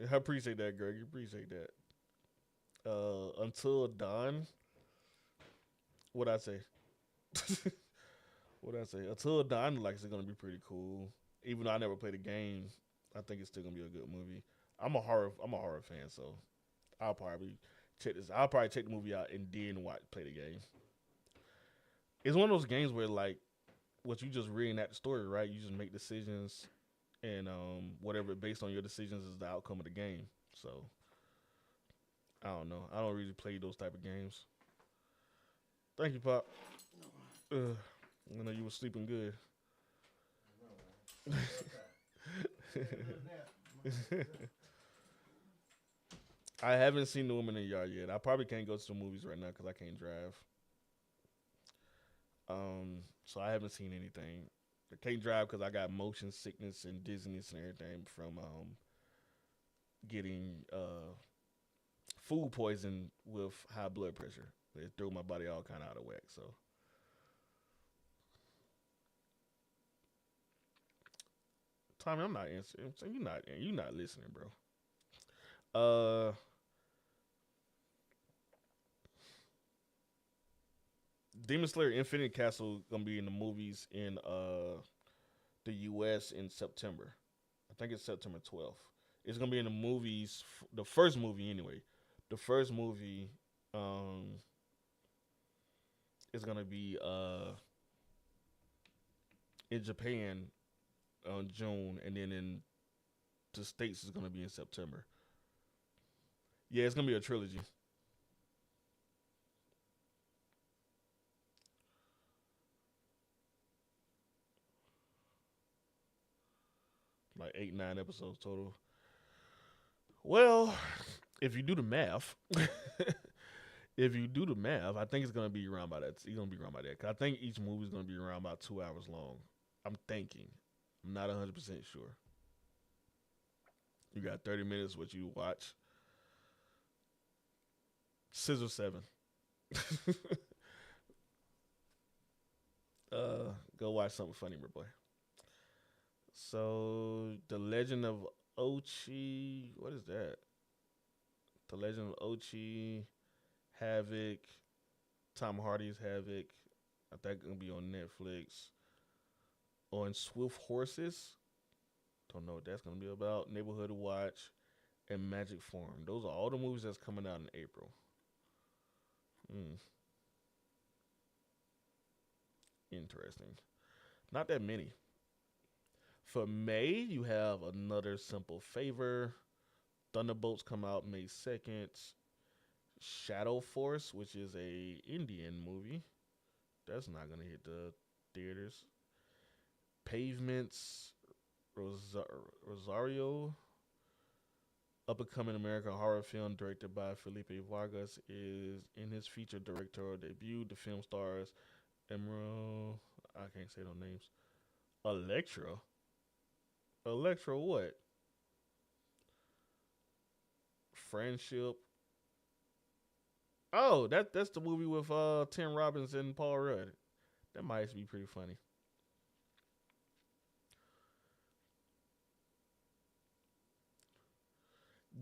I appreciate that, Greg. You appreciate that. Until Dawn. What I say? What I say? Until Dawn, like, it's gonna be pretty cool. Even though I never played the game, I think it's still gonna be a good movie. I'm a horror fan, so I'll probably I'll probably check the movie out and then play the game. It's one of those games where like what you just reading that story, right? You just make decisions, and whatever based on your decisions is the outcome of the game. So I don't know. I don't really play those type of games. Thank you, Pop. I know you were sleeping good. I haven't seen The Woman in the Yard yet. I probably can't go to the movies right now because I can't drive. So I haven't seen anything. I can't drive because I got motion sickness and dizziness and everything from getting food poison with high blood pressure. It threw my body all kind of out of whack. So, Tommy, I'm not answering. You're not listening, bro. Demon Slayer Infinite Castle gonna be in the movies in the U.S. in September. I think it's September 12th. It's gonna be in the movies. The first movie, anyway. The first movie is gonna be in Japan on June, and then in the States is gonna be in September. Yeah, it's gonna be a trilogy. Like 8, 9 episodes total. Well, if you do the math, If you do the math, I think it's gonna be around by that. It's gonna be around by that. 'Cause I think each movie is gonna be around about 2 hours long. I'm thinking. I'm not 100% sure. You got 30 minutes. What you watch? Scissor Seven. Go watch something funny, my boy. So, The Legend of Ochi. What is that? The Legend of Ochi, Havoc, Tom Hardy's Havoc. I think gonna be on Netflix. On Swift Horses. Don't know what that's gonna be about. Neighborhood Watch and Magic Farm. Those are all the movies that's coming out in April. Hmm, interesting. Not that many. For May, you have Another Simple Favor. Thunderbolts come out May 2nd. Shadow Force, which is a Indian movie. That's not gonna hit the theaters. Pavements, Rosario, up and coming American horror film directed by Felipe Vargas, is in his feature directorial debut. The film stars Emerald. I can't say no names. Electra. Electra what? Friendship. Oh, that's the movie with Tim Robbins and Paul Rudd. That might be pretty funny.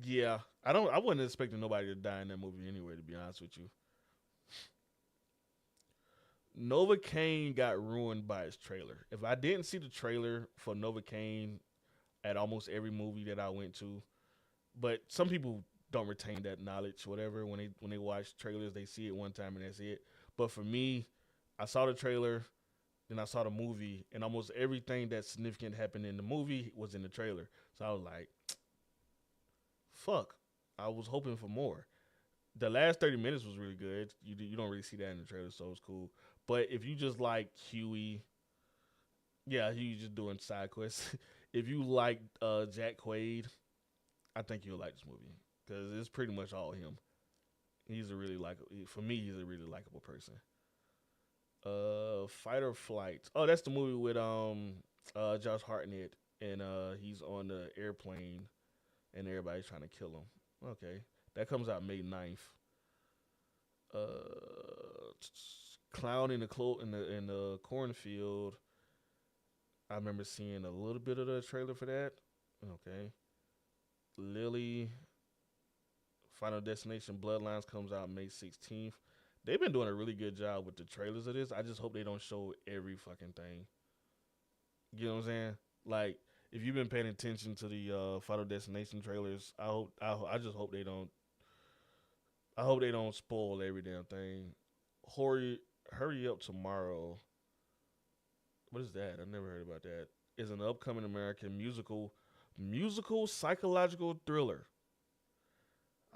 Yeah, I wasn't expecting nobody to die in that movie anyway. To be honest with you, Novocaine got ruined by its trailer. If I didn't see the trailer for Novocaine at almost every movie that I went to, but some people don't retain that knowledge, whatever. When they watch trailers, they see it one time and that's it. But for me, I saw the trailer, then I saw the movie, and almost everything that's significant happened in the movie was in the trailer. So I was like, fuck. I was hoping for more. The last 30 minutes was really good. You don't really see that in the trailer, so it's cool. But if you just like Huey, yeah, he's just doing side quests. If you like Jack Quaid, I think you'll like this movie because it's pretty much all him. He's a really like for me, he's a really likable person. Fight or Flight. Oh, that's the movie with Josh Hartnett and he's on the airplane and everybody's trying to kill him. Okay, that comes out May 9th. Clown in the in the cornfield. I remember seeing a little bit of the trailer for that. Okay, Lily. Final Destination Bloodlines comes out May 16th. They've been doing a really good job with the trailers of this. I just hope they don't show every fucking thing. You know what I'm saying? Like, if you've been paying attention to the Final Destination trailers, I just hope they don't. I hope they don't spoil every damn thing. Hurry Up Tomorrow. What is that? I never heard about that. Is an upcoming American musical psychological thriller.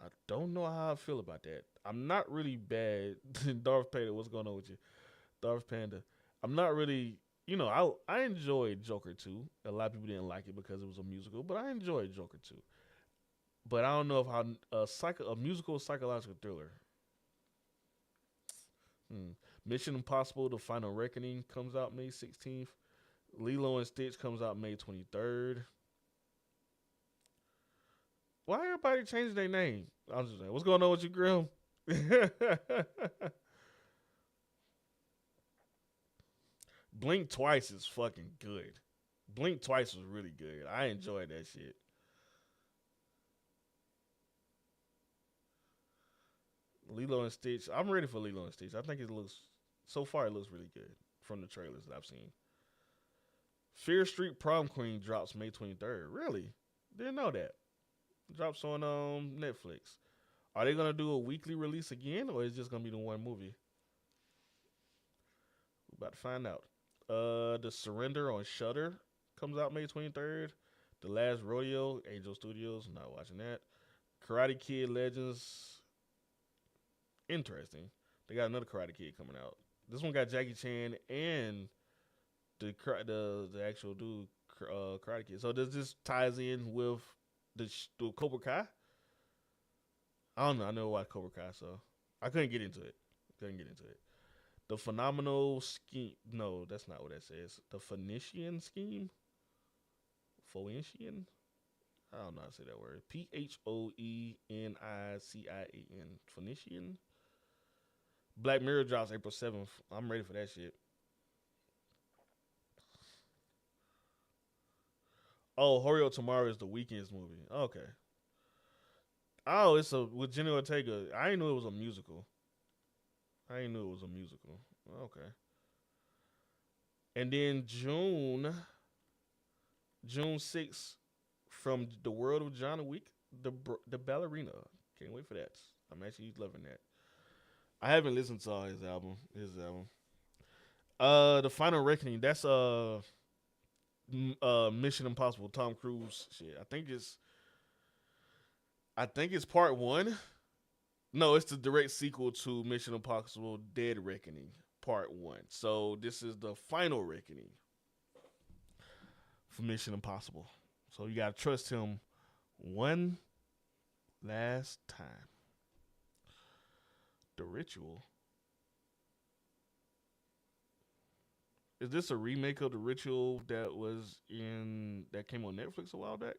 I don't know how I feel about that. I'm not really bad. Darth Panda, what's going on with you? Darth Panda. I'm not really, I enjoyed Joker 2. A lot of people didn't like it because it was a musical, but I enjoyed Joker 2. But I don't know if how a musical psychological thriller. Hmm. Mission Impossible: The Final Reckoning comes out May 16th. Lilo and Stitch comes out May 23rd. Why everybody changing their name? I was just saying, what's going on with you, Grim? Blink Twice is fucking good. Blink Twice was really good. I enjoyed that shit. Lilo and Stitch. I'm ready for Lilo and Stitch. I think it looks really good from the trailers that I've seen. Fear Street Prom Queen drops May 23rd. Really? Didn't know that. Drops on Netflix. Are they gonna do a weekly release again, or is it just gonna be the one movie? We're about to find out. The Surrender on Shutter comes out May 23rd. The Last Rodeo, Angel Studios. Not watching that. Karate Kid Legends. Interesting. They got another Karate Kid coming out. This one got Jackie Chan and the actual dude Karate Kid. So does this ties in with the Cobra Kai? I don't know. I never watched Cobra Kai, so I couldn't get into it. Couldn't get into it. The phenomenal scheme. No, that's not what that says. The Phoenician scheme. Phoenician. I don't know how to say that word. Phoenician. Phoenician. Black Mirror drops April 7th. I'm ready for that shit. Oh, Horio Tomorrow is the Weeknd's movie. Okay. Oh, it's a with Jenny Ortega. I didn't know it was a musical. I didn't know it was a musical. Okay. And then June 6th, from the world of John Wick, the ballerina. Can't wait for that. I'm actually loving that. I haven't listened to all his album. The Final Reckoning. That's Mission Impossible. Tom Cruise shit. I think it's part one. No, it's the direct sequel to Mission Impossible: Dead Reckoning, Part One. So this is the final reckoning for Mission Impossible. So you gotta trust him one last time. The Ritual. Is this a remake of The Ritual that came on Netflix a while back?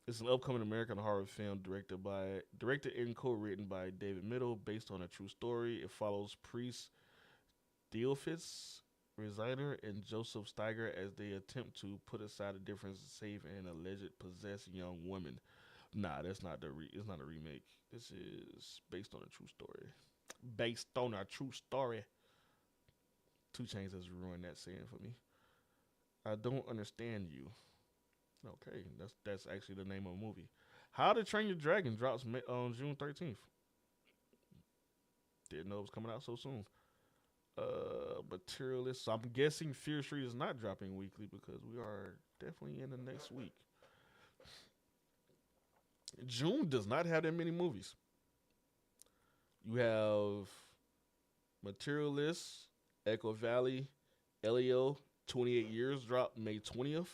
It's an upcoming American horror film directed and co-written by David Middle, based on a true story. It follows priest Theophis Resigner and Joseph Steiger as they attempt to put aside the difference to save an alleged possessed young woman. Nah, that's not it's not a remake. This is based on a true story. Based on a true story. 2 Chainz has ruined that saying for me. I don't understand you. Okay, that's actually the name of the movie. How to Train Your Dragon drops on June 13th. Didn't know it was coming out so soon. Materialist. So I'm guessing Fear Street is not dropping weekly because we are definitely in the next week. June does not have that many movies. You have Materialist, Echo Valley, Elio, 28 Years dropped May 20th.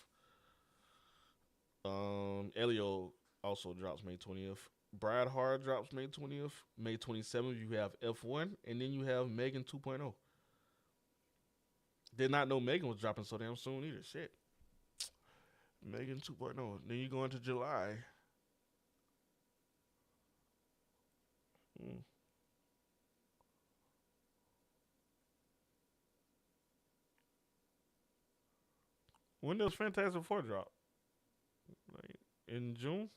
Elio also drops May 20th. Brad Hard drops May 20th. May 27th, you have F1, and then you have Megan 2.0. Did not know Megan was dropping so damn soon either. Shit. Megan 2.0. Then you go into July. When does Fantastic Four drop? Like in June?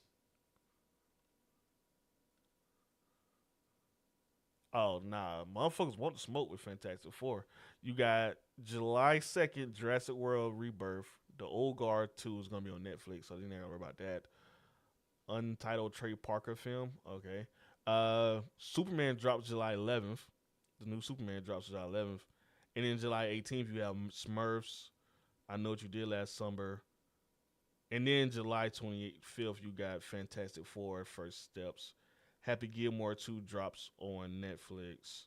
Oh, nah. Motherfuckers want to smoke with Fantastic Four. You got July 2nd, Jurassic World Rebirth. The Old Guard 2 is going to be on Netflix, so you ain't got to worry about that. Untitled Trey Parker film. Okay. Superman drops July 11th. The new Superman drops July 11th. And then July 18th, you have Smurfs. I Know What You Did Last Summer. And then July 25th, you got Fantastic Four, First Steps. Happy Gilmore 2 drops on Netflix.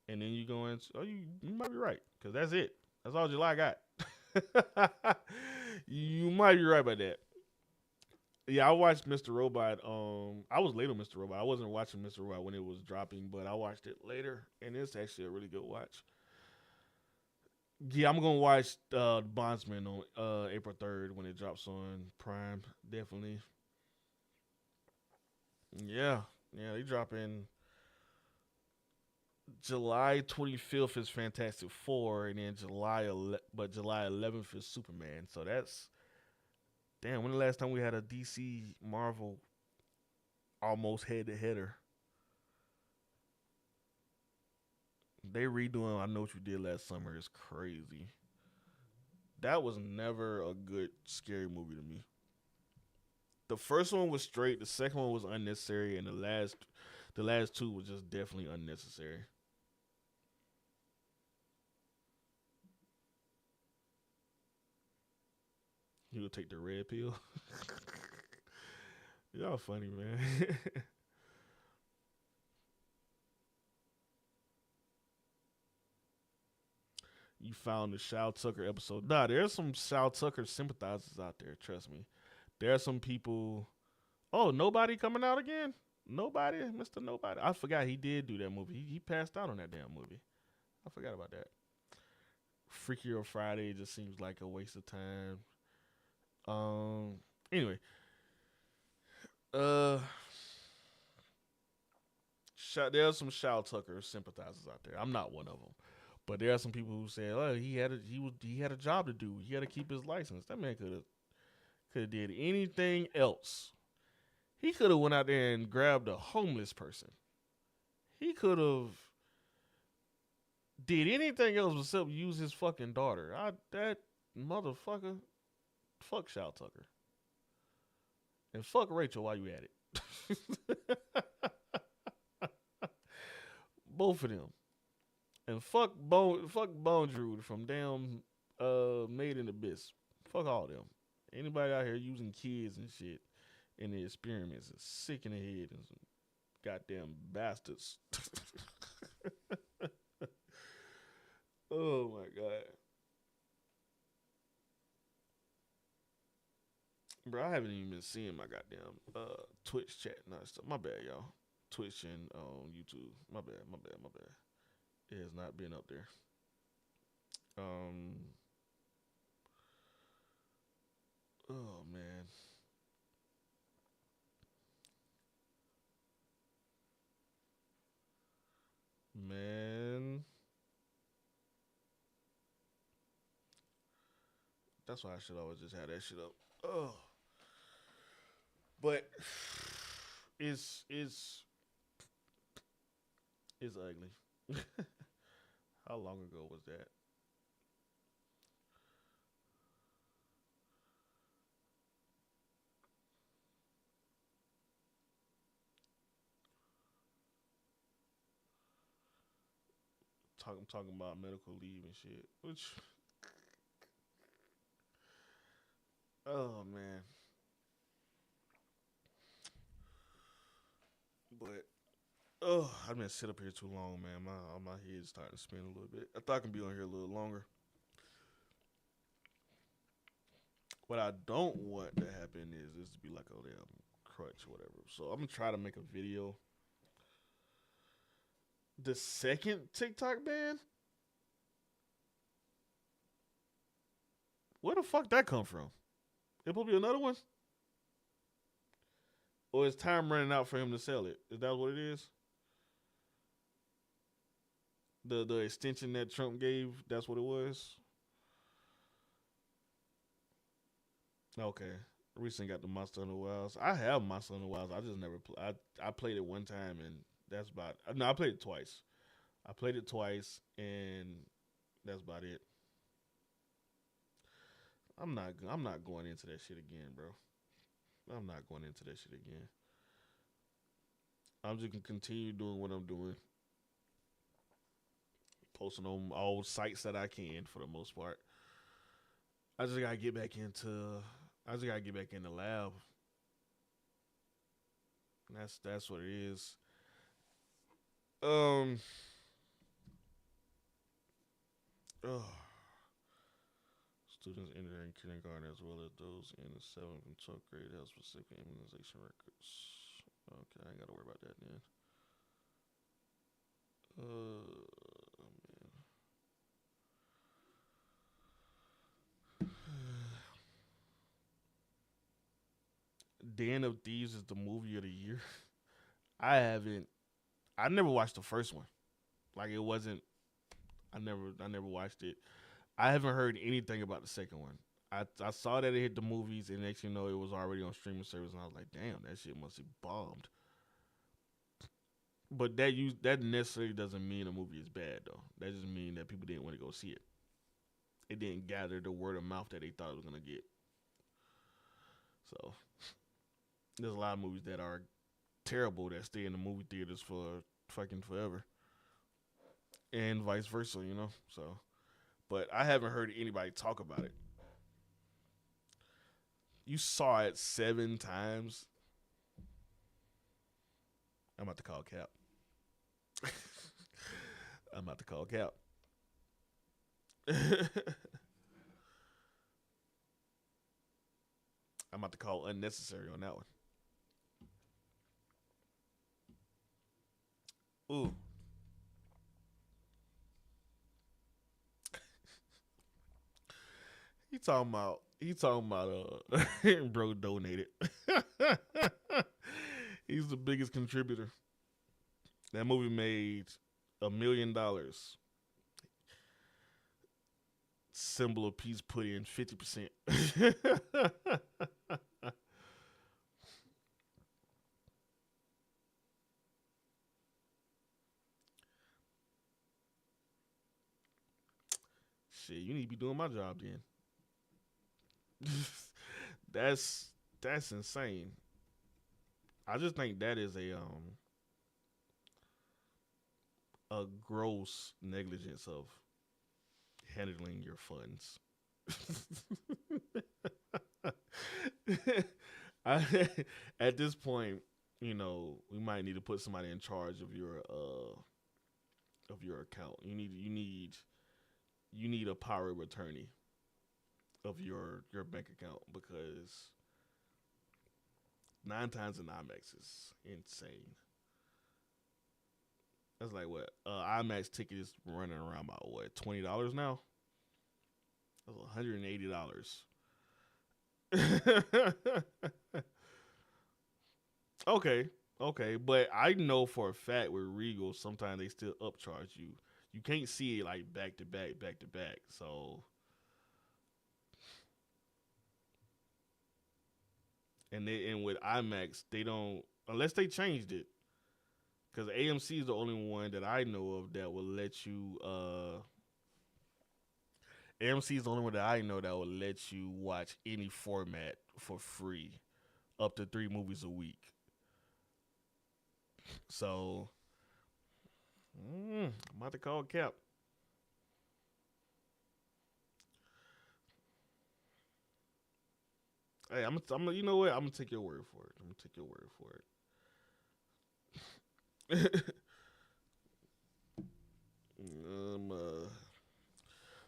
And then you go into, you might be right, because that's it. That's all July got. You might be right about that. Yeah, I watched Mr. Robot. I was late on Mr. Robot. I wasn't watching Mr. Robot when it was dropping, but I watched it later, and it's actually a really good watch. Yeah, I'm gonna watch Bondsman on April 3rd when it drops on Prime. Definitely. Yeah, they drop in July 25th is Fantastic Four, and then July 11th is Superman. So that's damn. When the last time we had a DC Marvel almost head to header? They redoing I Know What You Did Last Summer is crazy. That was never a good scary movie to me. The first one was straight. The second one was unnecessary, and the last two was just definitely unnecessary. He would take the red pill. Y'all funny, man. You found the Shao Tucker episode. Nah, there's some Shao Tucker sympathizers out there. Trust me. There are some people. Oh, nobody coming out again? Nobody, Mr. Nobody. I forgot he did do that movie. He passed out on that damn movie. I forgot about that. Freakier Friday just seems like a waste of time. Um. Anyway, uh, there are some Shao Tucker sympathizers out there. I'm not one of them, but there are some people who say, "Oh, he had a job to do. He had to keep his license. That man could have did anything else. He could have went out there and grabbed a homeless person. He could have did anything else except use his fucking daughter. That motherfucker. Fuck Shao Tucker and fuck Rachel while you at it. Both of them. And fuck Bone Druid from damn Made in Abyss. Fuck all of them. Anybody out here using kids and shit in the experiments is sick in the head and some goddamn bastards. Oh my god. Bro, I haven't even been seeing my goddamn Twitch chat and all that stuff. My bad, y'all. Twitch and YouTube. My bad, my bad, my bad. It has not been up there. Um. Oh man. Man. That's why I should always just have that shit up. Oh. But it's it's ugly. How long ago was that? I'm talking about medical leave and shit. Which, oh man. But oh, I've been sit up here too long, man. My head's starting to spin a little bit. I thought I could be on here a little longer. What I don't want to happen is this to be like a damn crutch or whatever. So I'm gonna try to make a video. The second TikTok ban? Where the fuck that come from? It will be another one? Or is time running out for him to sell it? Is that what it is? The extension that Trump gave, that's what it was? Okay. Recently got the Monster Hunter Wilds. I have Monster Hunter Wilds. I just never I played it one time and that's about no, I played it twice. I played it twice and that's about it. I'm not going into that shit again, bro. I'm not going into that shit again. I'm just gonna continue doing what I'm doing, posting on all sites that I can for the most part. I just gotta get back into. I just gotta get back in the lab. That's what it is. Um. Oh, students entering kindergarten as well as those in the 7th and 12th grade have specific immunization records. Okay, I ain't gotta worry about that then. Man. Den of Thieves is the movie of the year. I haven't. I never watched the first one. Like it wasn't. I never watched it. I haven't heard anything about the second one. I saw that it hit the movies, and next you know it was already on streaming service, and I was like, damn, that shit must have bombed. But that necessarily doesn't mean a movie is bad though. That just means that people didn't want to go see it. It didn't gather the word of mouth that they thought it was gonna get. So there's a lot of movies that are terrible that stay in the movie theaters for fucking forever, and vice versa, you know. So, but I haven't heard anybody talk about it. You saw it 7 times. I'm about to call Cap. I'm about to call Cap. I'm about to call unnecessary on that one. Ooh, he talking about bro donated. He's the biggest contributor. That movie made $1 million. Symbol of peace put in 50%. Shit, you need to be doing my job then. that's that's insane. I just think that is a gross negligence of handling your funds. I, at this point, we might need to put somebody in charge of your account. You need a power of attorney of your bank account because 9 times in IMAX is insane. That's like what IMAX ticket is running around about what $20 now. That's $180. Okay, okay, but I know for a fact with Regal, sometimes they still upcharge you. You can't see it like back to back, back to back. So, and with IMAX, they don't unless they changed it because AMC is the only one that I know of that will let you. AMC is the only one that I know that will let you watch any format for free, up to 3 movies a week. So, I'm about to call Cap. Hey, you know what? I'm gonna take your word for it. I'm gonna take your word for it. uh,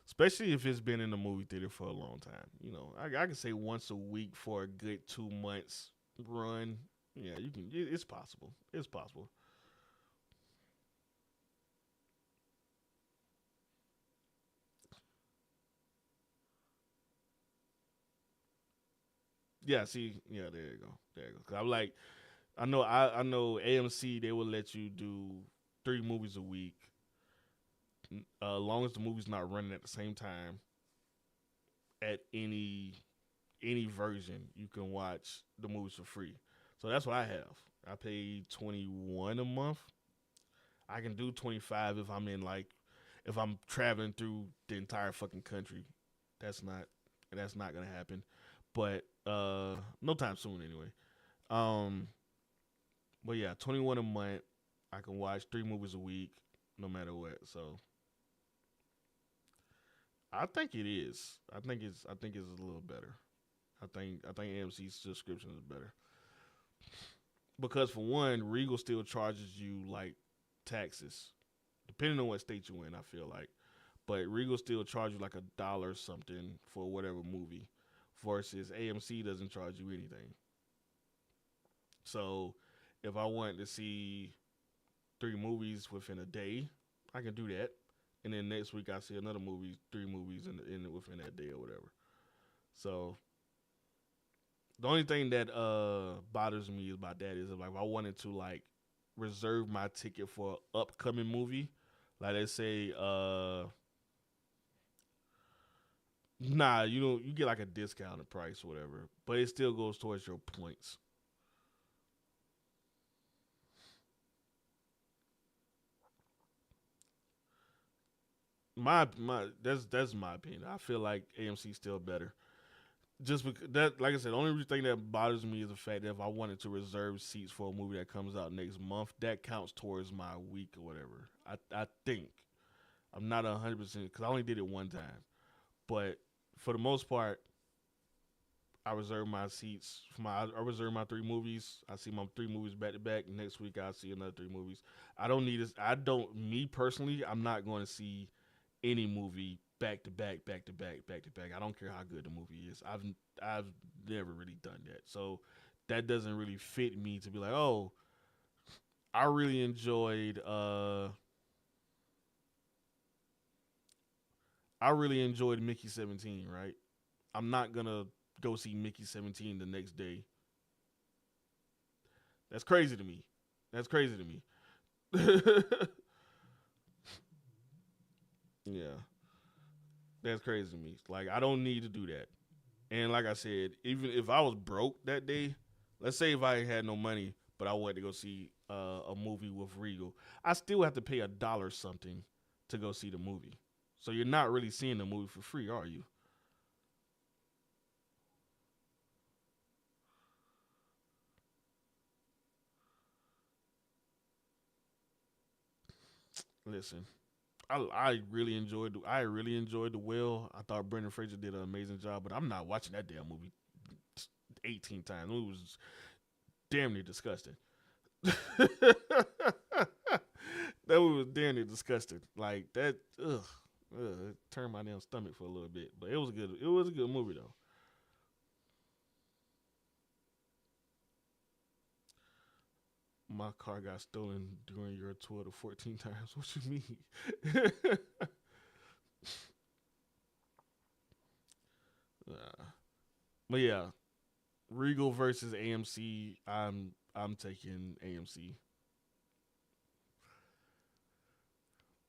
especially if it's been in the movie theater for a long time. I can say once a week for a good 2 months run. Yeah, you can. It's possible. It's possible. Yeah. See. Yeah. There you go. There you go. 'Cause I'm like, I know AMC they will let you do 3 movies a week, as long as the movie's not running at the same time at any version. You can watch the movies for free. So that's what I have. I pay 21 a month. I can do 25 if I'm traveling through the entire fucking country. That's not that's not gonna happen. But no time soon anyway. Um but yeah, 21 a month. I can watch 3 movies a week, no matter what. So I think it is. I think it's a little better. I think AMC's subscription is better because for one, Regal still charges you like taxes, depending on what state you in. I feel like, but Regal still charge you like $1 something for whatever movie, versus AMC doesn't charge you anything. So if I want to see 3 movies within a day, I can do that, and then next week I see another movie, 3 movies in within that day or whatever. So the only thing that bothers me about that is like if I wanted to like reserve my ticket for an upcoming movie, like let's say nah, you get like a discounted price or whatever, but it still goes towards your points. My that's my opinion. I feel like AMC still better. Just because that, like I said, the only thing that bothers me is the fact that if I wanted to reserve seats for a movie that comes out next month, that counts towards my week or whatever. I think I'm not 100% because I only did it one time, but for the most part, I reserve my seats for I reserve my 3 movies. I see my 3 movies back to back. Next week I see another 3 movies. I don't need this. I don't. Me personally, I'm not going to see any movie back to back, back to back, back to back. I don't care how good the movie is. I've never really done that. So that doesn't really fit me to be like, oh, I really enjoyed Mickey 17, right? I'm not gonna go see Mickey 17 the next day. That's crazy to me. That's crazy to me. Yeah, that's crazy to me. Like I don't need to do that. And like I said, even if I was broke that day, let's say if I had no money, but I wanted to go see a movie with Regal, I still have to pay $1 something to go see the movie. So you're not really seeing the movie for free, are you? Listen, I really enjoyed the Whale. I thought Brendan Fraser did an amazing job, but I'm not watching that damn movie 18 times. It was damn near disgusting. That was damn near disgusting. Like that, it turned my damn stomach for a little bit. But it was good. It was a good movie though. My car got stolen during your tour to 14 times. What you mean? uh, but yeah, Regal versus AMC. I'm taking AMC.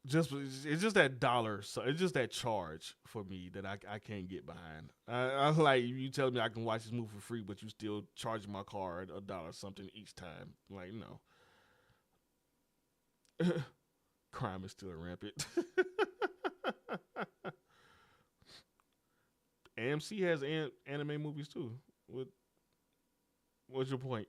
Just it's just that dollar, so it's just that charge for me that I can't get behind. I like you telling me I can watch this movie for free, but you still charging my card $1 something each time. Like no, crime is still rampant. AMC has anime movies too. What's your point?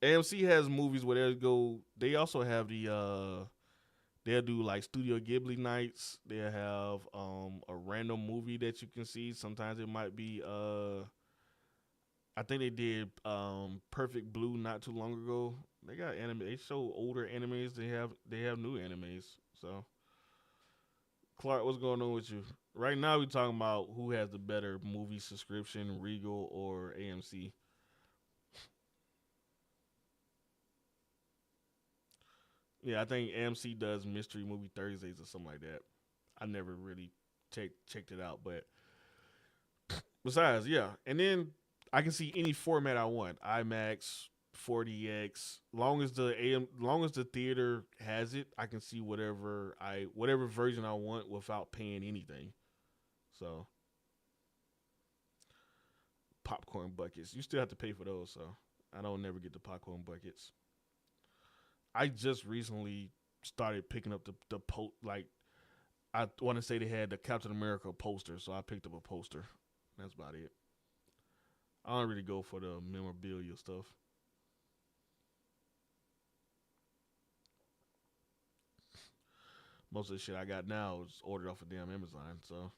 AMC has movies where they go. They also have they'll do like Studio Ghibli nights. They'll have a random movie that you can see. Sometimes it might be I think they did Perfect Blue not too long ago. They got anime. They show older animes. They have new animes. So Clark, what's going on with you? Right now, we're talking about who has the better movie subscription, Regal or AMC. Yeah, I think AMC does Mystery Movie Thursdays or something like that. I never really checked it out, but besides, yeah. And then I can see any format I want: IMAX, 4DX. Long as the theater has it, I can see whatever version I want without paying anything. So popcorn buckets, you still have to pay for those. So I don't never get the popcorn buckets. I just recently started picking up like I want to say they had the Captain America poster, so I picked up a poster. That's about it. I don't really go for the memorabilia stuff. Most of the shit I got now is ordered off of damn Amazon. So,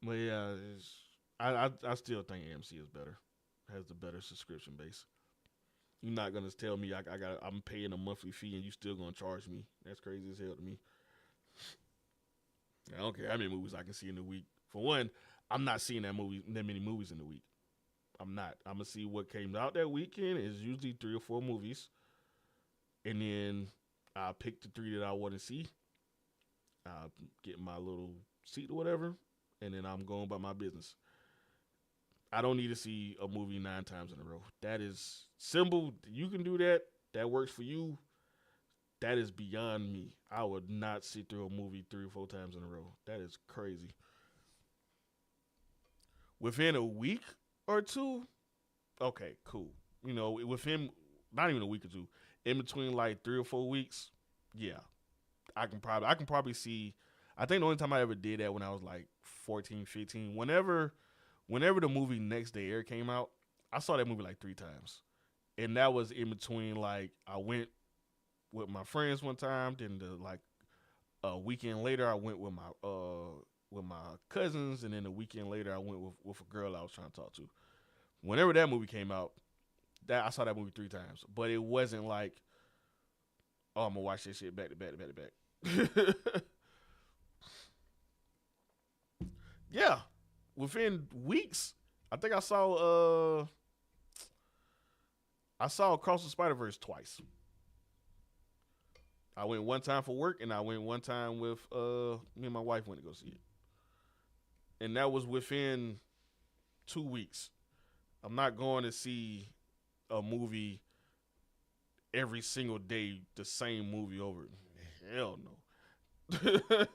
but yeah, I still think AMC is better, has the better subscription base. You're not gonna tell me I'm paying a monthly fee and you still gonna charge me. That's crazy as hell to me. I don't care how many movies I can see in the week. For one, I'm not seeing that many movies in the week. I'm not. I'm gonna see what came out that weekend. It's usually 3 or 4 movies, and then I pick the three that I want to see. I get my little seat or whatever, and then I'm going about my business. I don't need to see a movie 9 times in a row. That is simple. You can do that. That works for you. That is beyond me. I would not sit through a movie 3 or 4 times in a row. That is crazy. Within a week or two, okay, cool. Within not even a week or two, in between like 3 or 4 weeks, yeah, I can probably see. I think the only time I ever did that when I was like 14, 15. Whenever the movie Next Day Air came out, I saw that movie like 3 times, and that was in between. Like I went with my friends one time, then like a weekend later I went with my cousins, and then a weekend later I went with a girl I was trying to talk to. Whenever that movie came out, that I saw that movie 3 times, but it wasn't like, oh, I'm gonna watch this shit back to back to back to back. Yeah, within weeks, I think I saw. I saw Across the Spider Verse twice. I went one time for work, and I went one time with me and my wife went to go see it, and that was within 2 weeks. I'm not going to see a movie every single day, the same movie over. Hell no.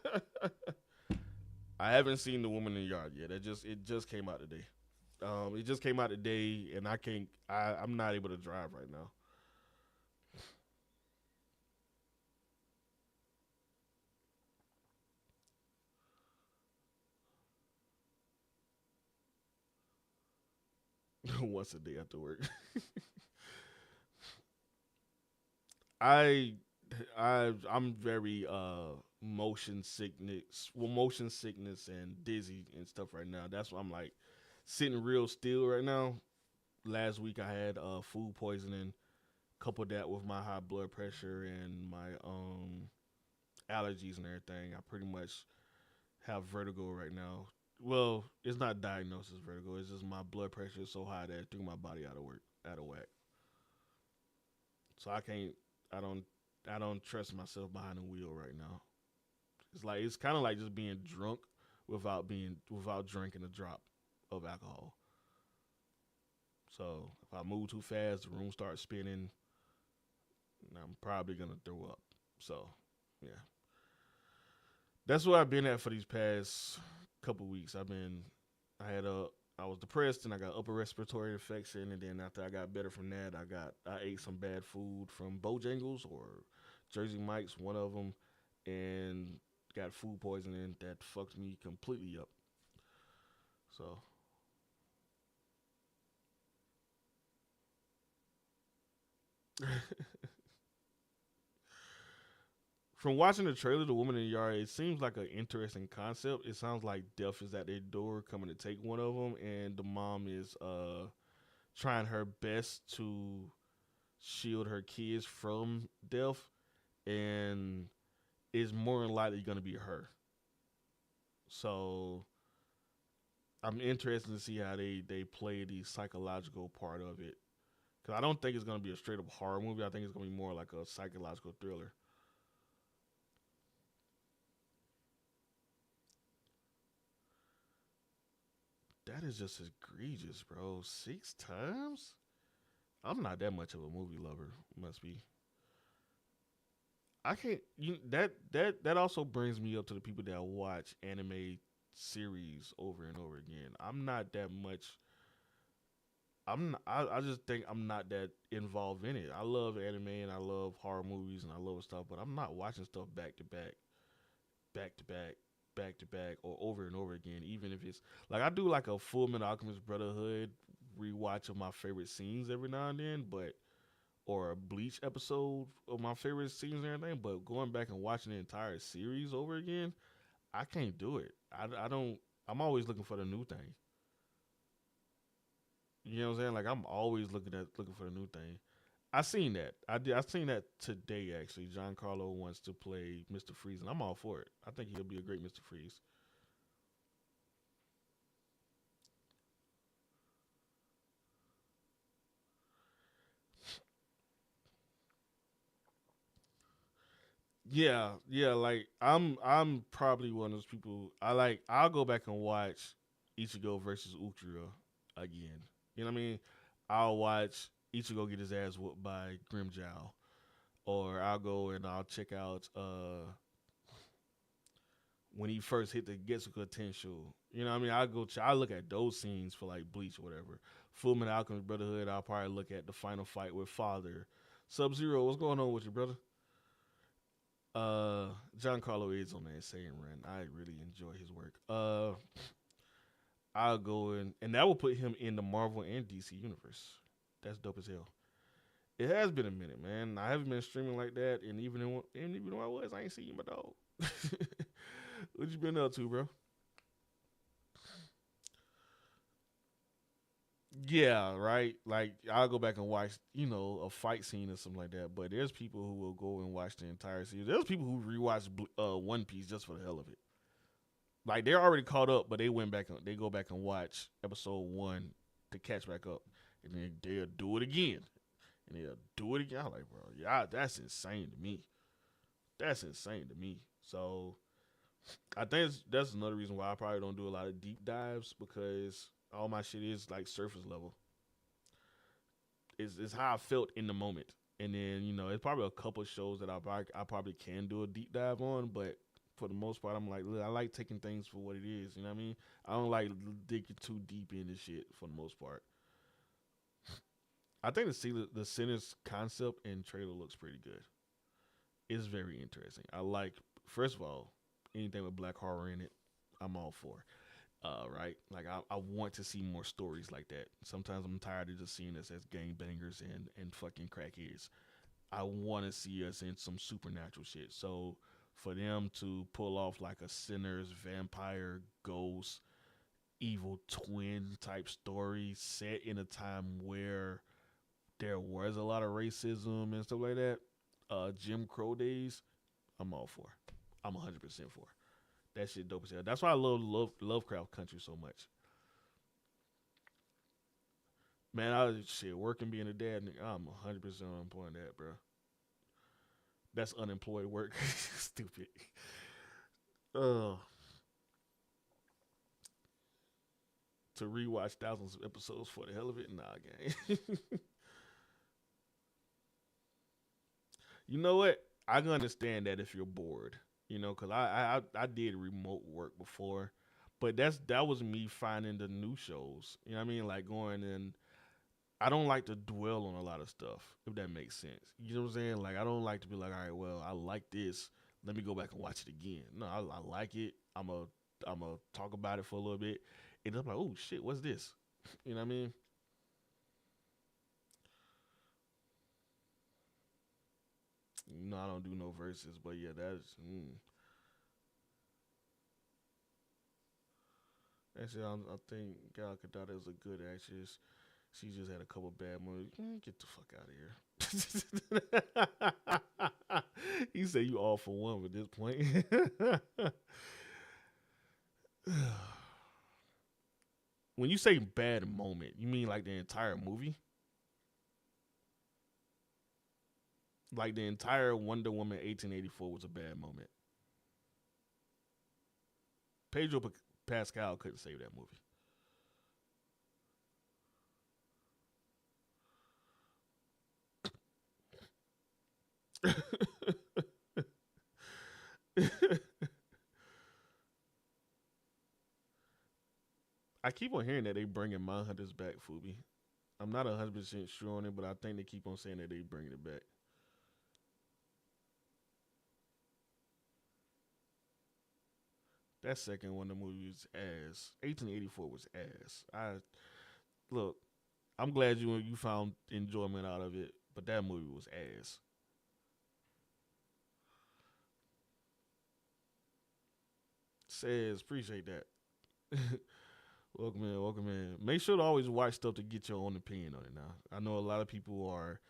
I haven't seen The Woman in the Yard yet. It just came out today. It just came out today, and I can't. I'm not able to drive right now. Once a day after work. I I'm very motion sickness and dizzy and stuff right now. That's why I'm like sitting real still right now. Last week I had food poisoning. Coupled that with my high blood pressure and my allergies and everything. I pretty much have vertigo right now. Well, it's not diagnosed as vertigo. It's just my blood pressure is so high that it threw my body out of whack. So I can't. I don't. I don't trust myself behind the wheel right now. It's kind of like just being drunk without drinking a drop of alcohol. So if I move too fast, the room starts spinning, and I'm probably gonna throw up. So yeah, that's where I've been at for these past couple weeks. I was depressed and I got upper respiratory infection, and then after I got better from that, I ate some bad food from Bojangles or Jersey Mike's, one of them, and got food poisoning that fucked me completely up. So from watching the trailer, The Woman in the Yard, it seems like an interesting concept. It sounds like death is at their door coming to take one of them, and the mom is trying her best to shield her kids from death, and is more than likely going to be her. So I'm interested to see how they play the psychological part of it. Because I don't think it's going to be a straight up horror movie. I think it's going to be more like a psychological thriller. That is just egregious, bro. 6 times? I'm not that much of a movie lover. Must be. I can't. That also brings me up to the people that watch anime series over and over again. I'm not that much. I just think I'm not that involved in it. I love anime and I love horror movies and I love stuff, but I'm not watching stuff back to back, back to back, back to back, or over and over again. Even if it's like I do like a Full Metal Alchemist Brotherhood rewatch of my favorite scenes every now and then, but or a Bleach episode of my favorite scenes and everything. But going back and watching the entire series over again, I can't do it. I don't. I'm always looking for the new thing. You know what I'm saying? Like I'm always looking for the new thing. I seen that. I seen that today actually. Giancarlo wants to play Mr. Freeze, and I'm all for it. I think he'll be a great Mr. Freeze. Yeah, yeah. Like I'm probably one of those people. I'll go back and watch Ichigo versus Ultra again. You know what I mean? I'll watch Ichigo get his ass whooped by Grimjow, or I'll go and I'll check out when he first hit the Getsuka Tenshu. You know what I mean? I look at those scenes for like Bleach or whatever. Full Metal Alchemist Brotherhood. I'll probably look at the final fight with Father. Sub Zero, what's going on with you, brother? Giancarlo is on that insane run. I really enjoy his work. I'll go in, and that will put him in the Marvel and DC universe. That's dope as hell. It has been a minute, man. I haven't been streaming like that, and even though I was, I ain't seen my dog. What you been up to, bro? Yeah, right. Like I'll go back and watch, a fight scene or something like that. But there's people who will go and watch the entire series. There's people who rewatch One Piece just for the hell of it. Like they're already caught up, but they go back and watch episode one to catch back up, and then they'll do it again. and they'll do it again. I'm like, bro, yeah, that's insane to me. That's insane to me. So I think that's another reason why I probably don't do a lot of deep dives because all my shit is like surface level. It's how I felt in the moment. And then, it's probably a couple shows that I probably can do a deep dive on, but for the most part, I'm like, look, I like taking things for what it is. You know what I mean? I don't like digging too deep into shit for the most part. I think the Sinners concept and trailer looks pretty good. It's very interesting. I like, first of all, anything with black horror in it, I'm all for. Right? Like I want to see more stories like that. Sometimes I'm tired of just seeing us as gangbangers and fucking crackheads. I want to see us in some supernatural shit. So for them to pull off like a Sinners, vampire, ghost, evil twin type story set in a time where there was a lot of racism and stuff like that, Jim Crow days, I'm all for. I'm 100% for. That shit dope as hell. That's why I love Lovecraft Country so much. Man, working being a dad, I'm 100% unemployed that, bro. That's unemployed work. Stupid. Uh, to rewatch thousands of episodes for the hell of it, nah, gang. You know what? I can understand that if you're bored, because I did remote work before, but that was me finding the new shows. You know what I mean? Like going and I don't like to dwell on a lot of stuff, if that makes sense. You know what I'm saying? Like I don't like to be like, all right, well, I like this. Let me go back and watch it again. No, I like it. I'm a talk about it for a little bit, and I'm like, oh shit, what's this? You know what I mean? I don't do no verses, but yeah, actually, I think Gal Gadot is a good actress. She just had a couple bad movies. Get the fuck out of here. You say you all for one with this point. When you say bad moment, you mean like the entire movie? Like the entire Wonder Woman 1884 was a bad moment. Pedro Pascal couldn't save that movie. I keep on hearing that they bringing Mindhunters back, Fubi. I'm not 100% sure on it, but I think they keep on saying that they bringing it back. That second one, the movie was ass. 1884 was ass. Look. I'm glad you found enjoyment out of it, but that movie was ass. Says appreciate that. Welcome in, welcome in. Make sure to always watch stuff to get your own opinion on it. Now, I know a lot of people are.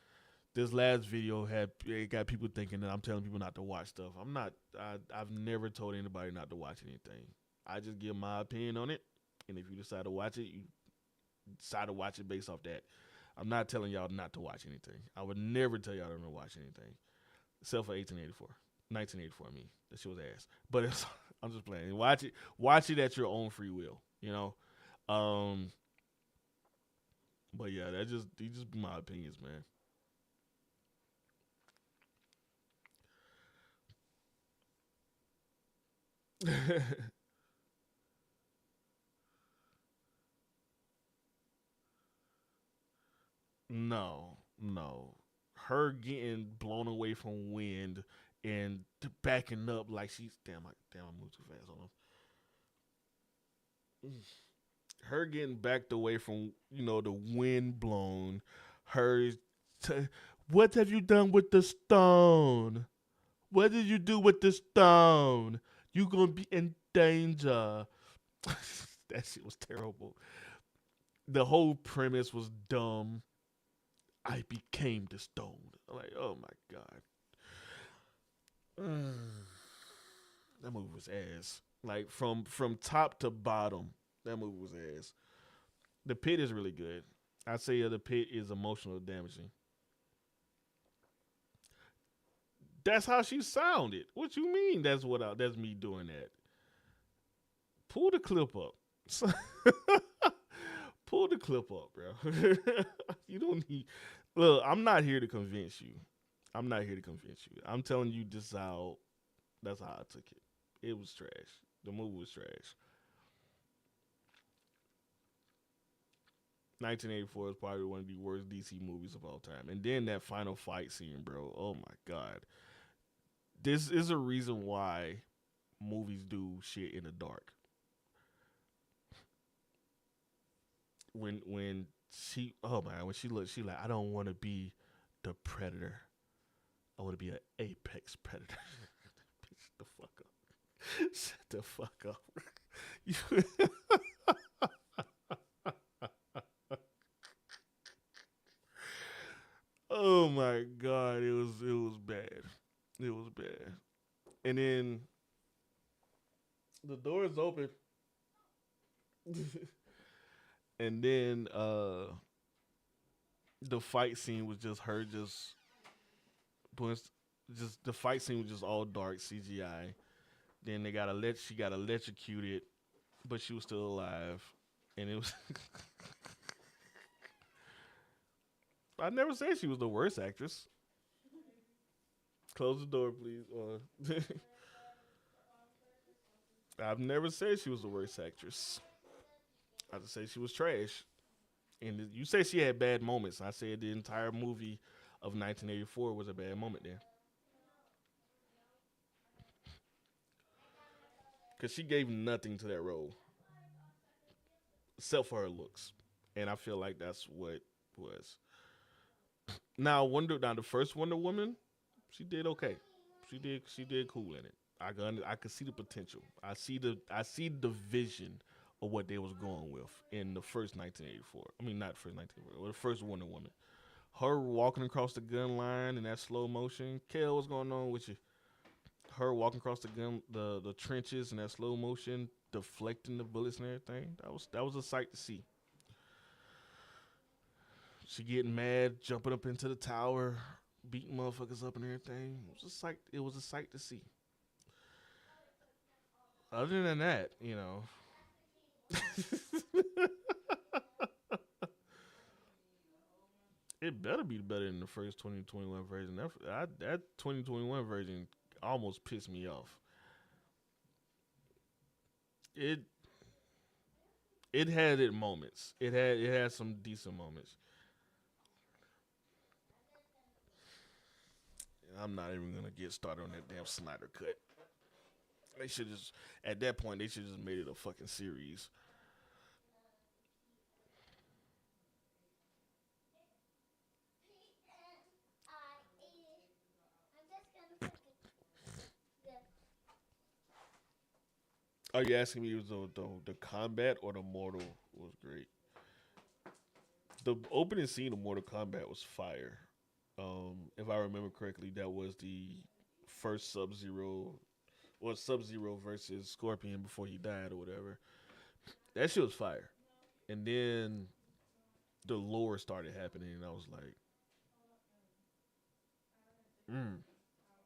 This last video had it got people thinking that I'm telling people not to watch stuff. I'm not. I've never told anybody not to watch anything. I just give my opinion on it, and if you decide to watch it, you decide to watch it based off that. I'm not telling y'all not to watch anything. I would never tell y'all to watch anything, except for 1884, 1984. I mean, that shit was ass. But I'm just playing. Watch it at your own free will. Um, but yeah, these just be my opinions, man. No, no. Her getting blown away from wind and backing up like she's damn, I moved too fast on them. Her getting backed away from the wind blown. Her, t- what have you done with the stone? What did you do with the stone? You gonna be in danger. That shit was terrible. The whole premise was dumb. I became the stone. I'm like, oh my god. That movie was ass. Like from top to bottom, that movie was ass. The Pit is really good. I'd say the Pit is emotional damaging. That's how she sounded. What you mean? That's me doing that. Pull the clip up. Pull the clip up, bro. You don't need. Look, I'm not here to convince you. I'm not here to convince you. I'm telling you this how. That's how I took it. It was trash. The movie was trash. 1984 is probably one of the worst DC movies of all time. And then that final fight scene, bro. Oh my god. This is a reason why movies do shit in the dark. When she when she looked, she like, I don't want to be the predator. I want to be an apex predator. Shut the fuck up. Shut the fuck up. Oh my god, it was bad. It was bad. And then the door is open. And then the fight scene was just her just the fight scene was just all dark CGI. Then she got electrocuted, but she was still alive. And it was I never said she was the worst actress. Close the door, please. I've never said she was the worst actress. I just say she was trash. And you say she had bad moments. I said the entire movie of 1984 was a bad moment there. Because she gave nothing to that role except for her looks. And I feel like that's what was. Now, the first Wonder Woman, she did okay. She did cool in it. I could see the potential. I see the vision of what they was going with in the first 1984. I mean, not first 1984, the first Wonder Woman. Her walking across the gun line in that slow motion. Kel, what's going on with you? Her walking across the trenches in that slow motion, deflecting the bullets and everything. That was a sight to see. She getting mad, jumping up into the tower, beating motherfuckers up and everything. It was a sight. It was a sight to see. Other than that, it better be better than the first 2021 version. That 2021 version almost pissed me off. It it had its moments. It had some decent moments. I'm not even gonna get started on that damn Snyder cut. They should just at that point they should just made it a fucking series. Are you asking me was the combat or the mortal was great? The opening scene of Mortal Kombat was fire. If I remember correctly, that was the first Sub Zero or Sub Zero versus Scorpion before he died or whatever. That shit was fire. And then the lore started happening, and I was like, mm,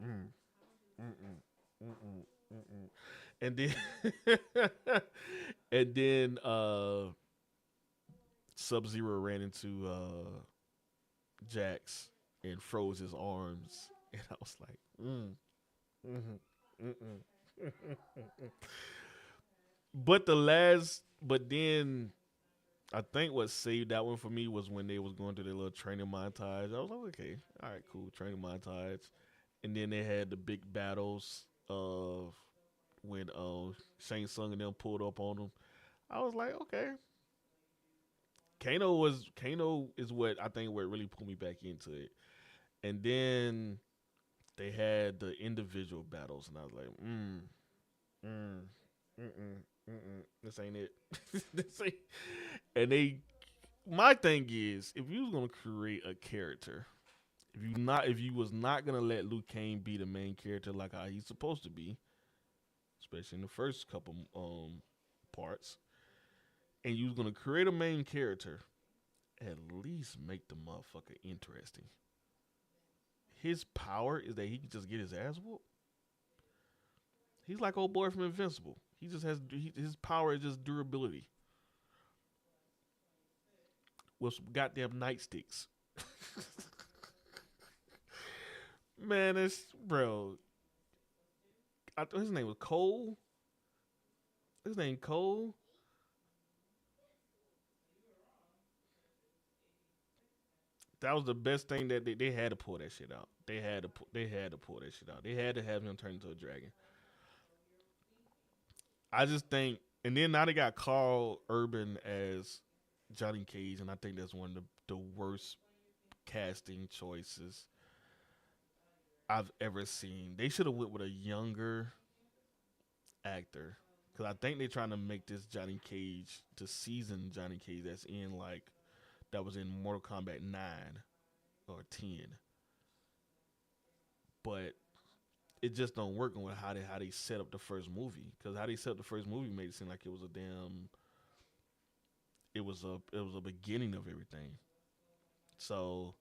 mm, mm-mm, mm-mm, mm-mm. And then, and then Sub Zero ran into Jax and froze his arms, and I was like, mm-hmm, mm-mm. But then I think what saved that one for me was when they was going through their little training montage. I was like, okay, all right, cool, training montage. And then they had the big battles of when Shang Tsung and them pulled up on them. I was like, okay. Kano is what I think what really pulled me back into it. And then they had the individual battles, and I was like, mm, this ain't it. this ain't. And my thing is, if you was gonna create a character, if you was not gonna let Liu Kang be the main character like how he's supposed to be, especially in the first couple parts, and you was gonna create a main character, at least make the motherfucker interesting. his power is that he can just get his ass whooped. He's like old boy from Invincible. He just has his power is just durability with some goddamn nightsticks. Man, it's bro. I thought his name was Cole. His name Cole. That was the best thing that they had to pull that shit out. They had to pull that shit out. They had to have him turn into a dragon. I just think, and then now they got Carl Urban as Johnny Cage, and I think that's one of the worst casting choices I've ever seen. They should have went with a younger actor because I think they're trying to make this Johnny Cage, the seasoned Johnny Cage that's in like that was in Mortal Kombat 9 or 10, but it just don't work with how they set up the first movie because how they set up the first movie made it seem like it was a damn it was a beginning of everything. So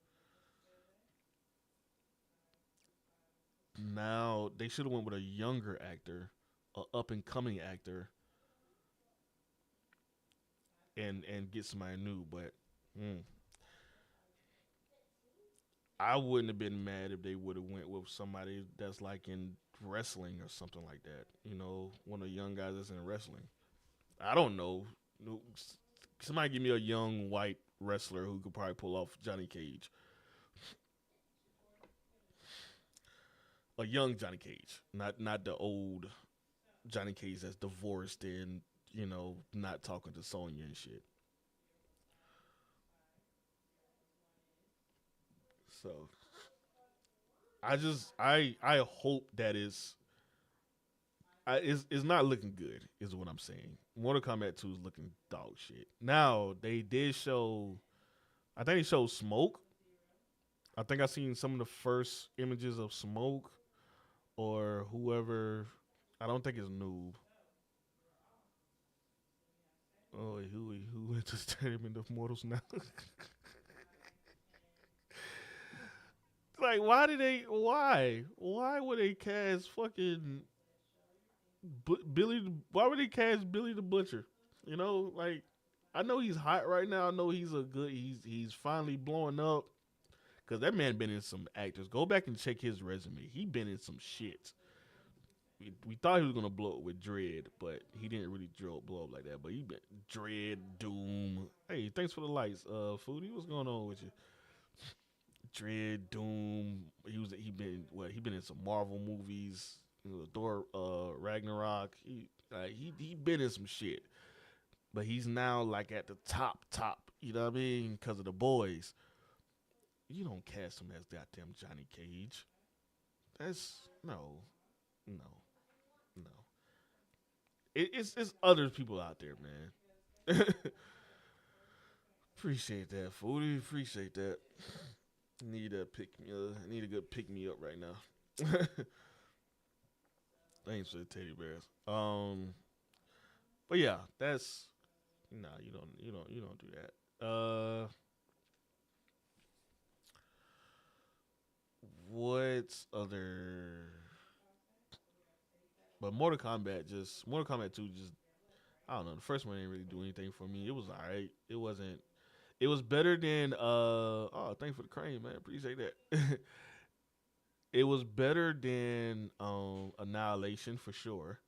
now they should have went with a younger actor, a up and coming actor, and get somebody new. But mm, I wouldn't have been mad if they would have went with somebody that's like in wrestling or something like that. You know, one of the young guys that's in wrestling. I don't know. No, somebody give me a young white wrestler who could probably pull off Johnny Cage. A young Johnny Cage, not the old Johnny Cage that's divorced and not talking to Sonya and shit. So I hope that is not looking good. Is what I'm saying. Mortal Kombat 2 is looking dog shit. Now they did show. I think they showed Smoke. I think I seen some of the first images of Smoke or whoever. I don't think it's Noob. Oh, who just turned him into Mortals now? Like, why did they? Why would they cast fucking Billy? Why would they cast Billy the Butcher? Like I know he's hot right now. I know he's a good. He's finally blowing up because that man been in some actors. Go back and check his resume. He been in some shit. We thought he was gonna blow up with Dread, but he didn't really blow up like that. But he been Dread, Doom. Hey, thanks for the lights, Foodie. What's going on with you? Dread, Doom. He been in some Marvel movies. Thor, Ragnarok. He been in some shit, but he's now like at the top. You know what I mean? Because of the boys. You don't cast him as goddamn Johnny Cage. That's no, no. It's other people out there, man. Appreciate that, Foodie. Appreciate that. Need a need a good pick me up right now. Thanks for the teddy bears. But yeah, that's nah. You don't do that. What's other? But Mortal Kombat 2 just I don't know. The first one didn't really do anything for me. It was alright. It wasn't. It was better than oh, thanks for the crane, man. Appreciate that. It was better than Annihilation for sure.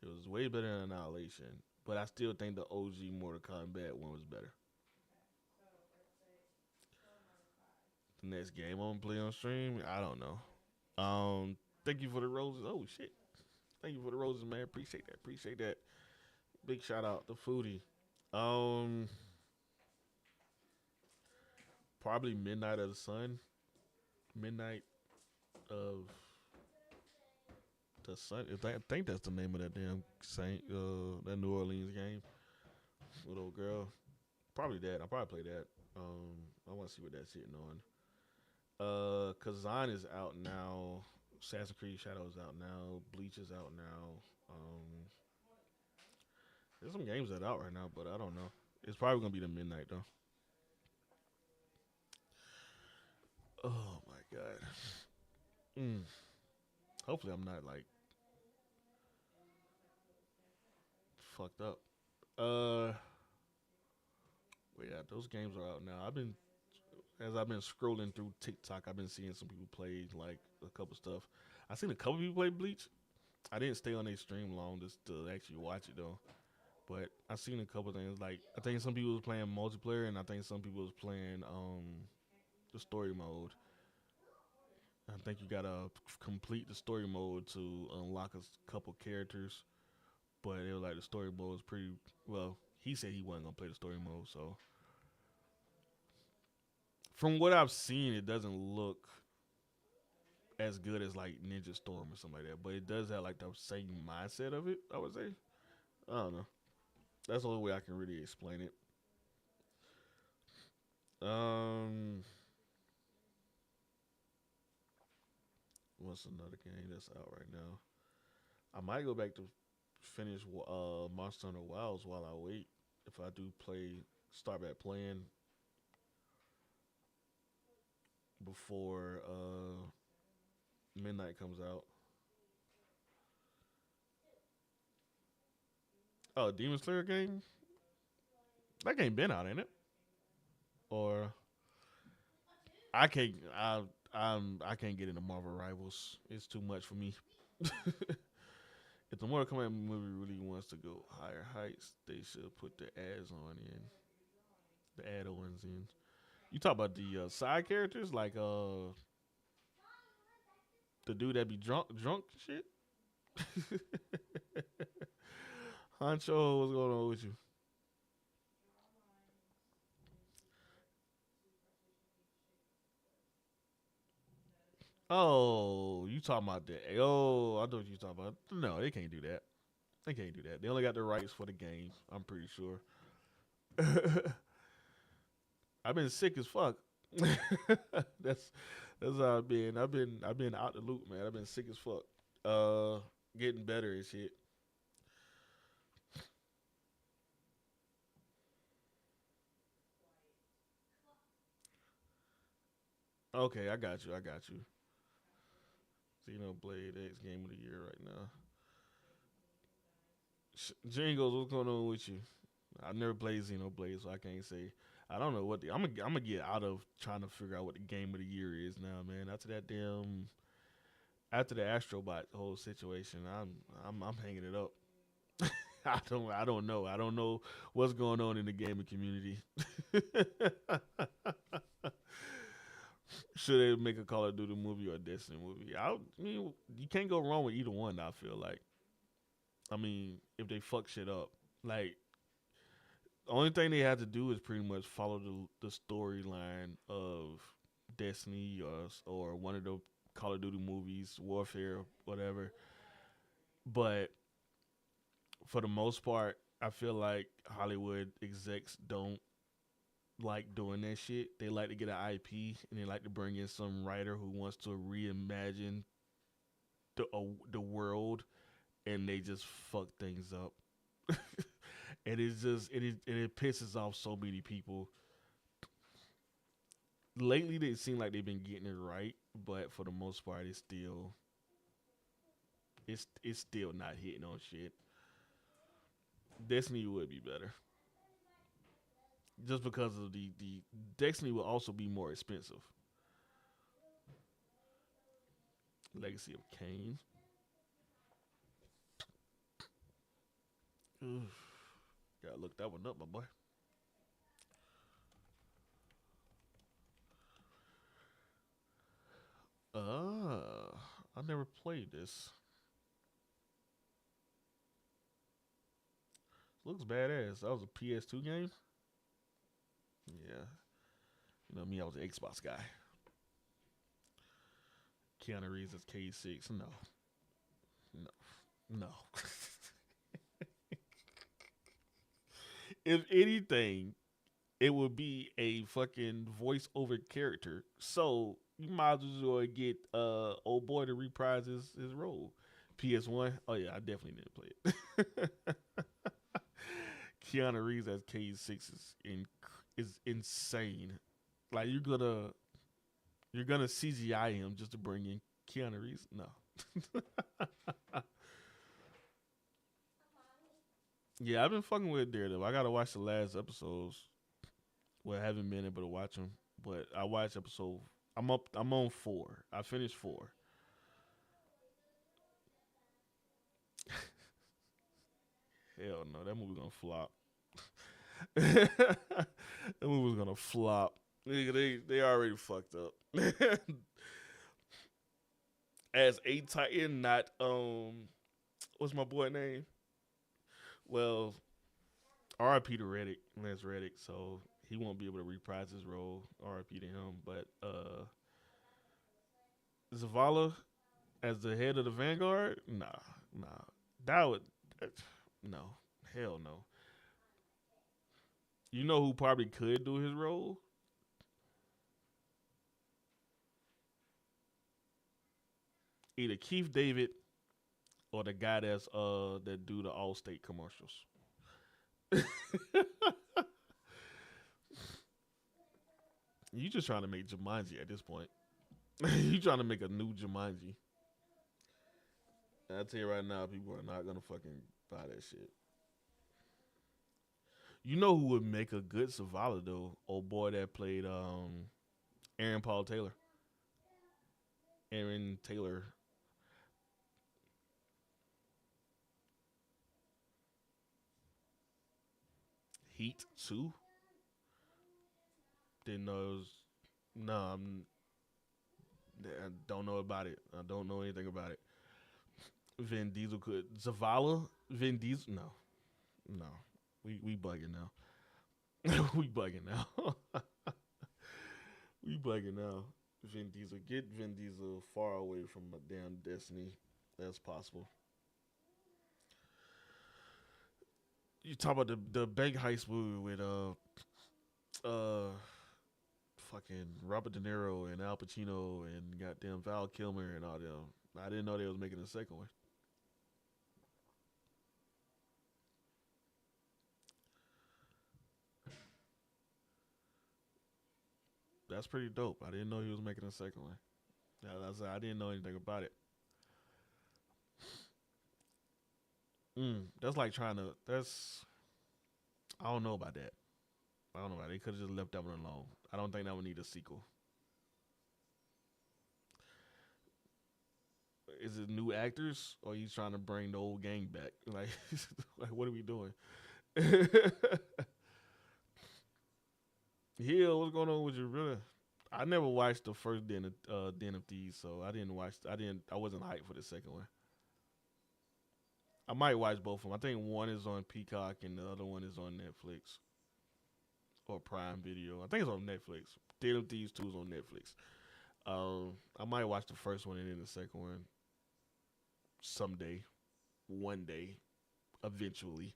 It was way better than Annihilation, but I still think the OG Mortal Kombat one was better. The next game I'm gonna play on stream, I don't know. Thank you for the roses. Oh shit, thank you for the roses, man. Appreciate that. Appreciate that. Big shout out to Foodie. Um, Probably Midnight of the Sun. Midnight of the Sun. I think that's the name of that damn Saint. That New Orleans game. Little girl. Probably that. I'll probably play that. I want to see what that's hitting on. Kazan is out now. Assassin's Creed Shadow is out now. Bleach is out now. There's some games that are out right now, but I don't know. It's probably gonna be the midnight though. Oh my god. Mm. Hopefully, I'm not like fucked up. Uh, well, yeah, those games are out now. As I've been scrolling through TikTok, I've been seeing some people play like a couple stuff. I seen a couple people play Bleach. I didn't stay on their stream long just to actually watch it though. But I seen a couple things. Like I think some people was playing multiplayer, and I think some people was playing the story mode. I think you gotta complete the story mode to unlock a couple characters. But it was like the story mode was pretty well. He said he wasn't gonna play the story mode, so from what I've seen, it doesn't look as good as like Ninja Storm or something like that. But it does have like the same mindset of it. I would say. I don't know. That's the only way I can really explain it. Um, what's another game that's out right now? I might go back to finish Monster Hunter Wilds while I wait. If I do start back playing before midnight comes out. Oh, Demon Slayer game. That game been out, ain't it? Or I can't. I can't get into Marvel Rivals. It's too much for me. If the Mortal Kombat movie really wants to go higher heights, they should put the ads on in, the add-ons in. You talk about the side characters like the dude that be drunk shit. Honcho, what's going on with you? Oh, you talking about that? Oh, I know what you talking about. No, they can't do that. They can't do that. They only got the rights for the game. I'm pretty sure. I've been sick as fuck. that's that's how I've been. I've been out the loop, man. I've been sick as fuck. Uh, getting better and shit. Okay, I got you. I got you. Xenoblade X Game of the Year right now. Jingles, what's going on with you? I've never played Xenoblade, so I can't say. I don't know what I'm gonna get out of trying to figure out what the game of the year is now, man. After the Astrobot whole situation, I'm hanging it up. I don't know. I don't know what's going on in the gaming community. Should they make a Call of Duty movie or a Destiny movie? I mean, you can't go wrong with either one. I feel like. I mean, if they fuck shit up, like the only thing they have to do is pretty much follow the storyline of Destiny or one of the Call of Duty movies, Warfare, whatever. But for the most part, I feel like Hollywood execs don't like doing that shit. They like to get an IP and they like to bring in some writer who wants to reimagine the world, and they just fuck things up. And it pisses off so many people. Lately, they seem like they've been getting it right, but for the most part, it's still not hitting on shit. Destiny would be better, just because of the Destiny will also be more expensive. Legacy of Kain. Gotta look that one up, my boy. I never played this. Looks badass. That was a PS2 game. Yeah, you know me. I was an Xbox guy. Keanu Reeves as K6. No, no, no. If anything, it would be a fucking voiceover character. So you might as well get old boy to reprise his role. PS1. Oh yeah, I definitely didn't play it. Keanu Reeves as K6 is insane. Like you're gonna CGI him just to bring in Keanu Reeves? No. Yeah, I've been fucking with Daredevil. I gotta watch the last episodes. Well, I haven't been able to watch them, but I watched episode. I'm up. I'm on 4. I finished 4. Hell no, that movie gonna flop. That movie's gonna flop. They already fucked up. As a Titan, not what's my boy name? Well, R.I.P. to Reddick, Lance Reddick. So he won't be able to reprise his role. R.I.P. to him. But Zavala as the head of the Vanguard, nah, that would no, hell no. You know who probably could do his role? Either Keith David or the guy that do the Allstate commercials. You just trying to make Jumanji at this point. You trying to make a new Jumanji. And I tell you right now, people are not gonna fucking buy that shit. You know who would make a good Zavala though? Old boy that played Aaron Paul Taylor. Aaron Taylor. Heat 2? Didn't know it was. No, I don't know about it. I don't know anything about it. Vin Diesel could. Zavala? Vin Diesel? No. No. We bugging now. We bugging now. We bugging now. Vin Diesel. Get Vin Diesel far away from a damn Destiny as possible. You talk about the bank heist movie with uh fucking Robert De Niro and Al Pacino and goddamn Val Kilmer and all them. I didn't know they was making a second one. That's pretty dope. I didn't know he was making a second one. Yeah, I didn't know anything about it. That's like trying to. That's I don't know about that. I don't know about it. They could have just left that one alone. I don't think that would need a sequel. Is it new actors or you trying to bring the old gang back? Like, like what are we doing? Yeah, what's going on with you, brother? I never watched the first Den of Thieves, so I didn't watch. I wasn't hyped for the second one. I might watch both of them. I think one is on Peacock and the other one is on Netflix or Prime Video. I think it's on Netflix. Den of Thieves 2 is on Netflix. I might watch the first one and then the second one someday, one day, eventually.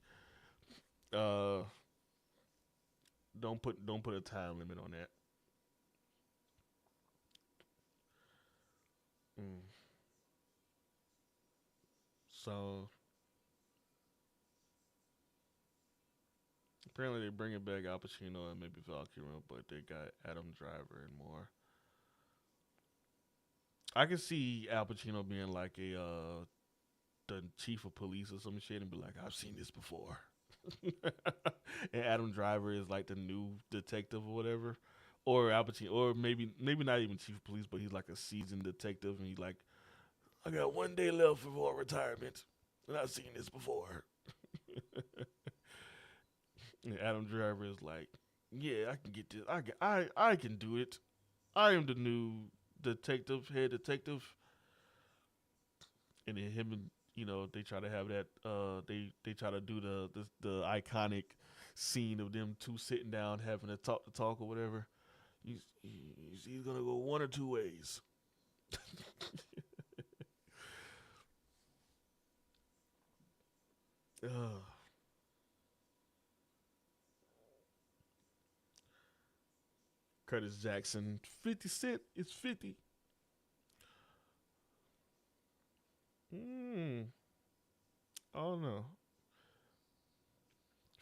Uh, don't put a time limit on that. Mm. So apparently they're bringing back Al Pacino and maybe Val Kilmer, but they got Adam Driver and more. I can see Al Pacino being like a the chief of police or some shit and be like, I've seen this before. And Adam Driver is like the new detective or whatever. Or Al Pacino, or maybe not even chief of police, but he's like a seasoned detective, and he's like, I got one day left before retirement, and I've seen this before. And Adam Driver is like, yeah, I can get this. I can do it. I am the new head detective. And then him and they try to have that they try to do the iconic scene of them two sitting down having a talk or whatever. He's gonna go one or two ways. uh, Curtis Jackson, 50 Cent is 50. Mm, I don't know.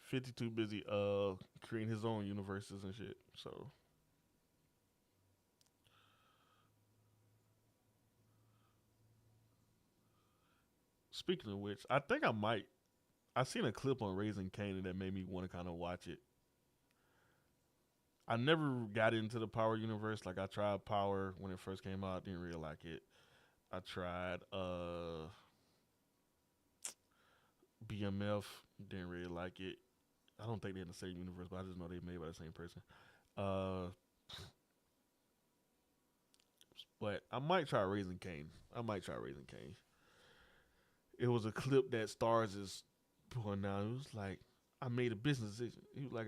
50 too busy creating his own universes and shit. So Speaking of which, I think I might. I seen a clip on Raising Kanan that made me want to kind of watch it. I never got into the Power universe. Like I tried Power when it first came out, didn't really like it. I tried BMF, didn't really like it. I don't think they're in the same universe, but I just know they made by the same person. Uh, but I might try Raising Cane. I might try Raising Cane. It was a clip that stars is pulling out. It was like I made a business decision. He was like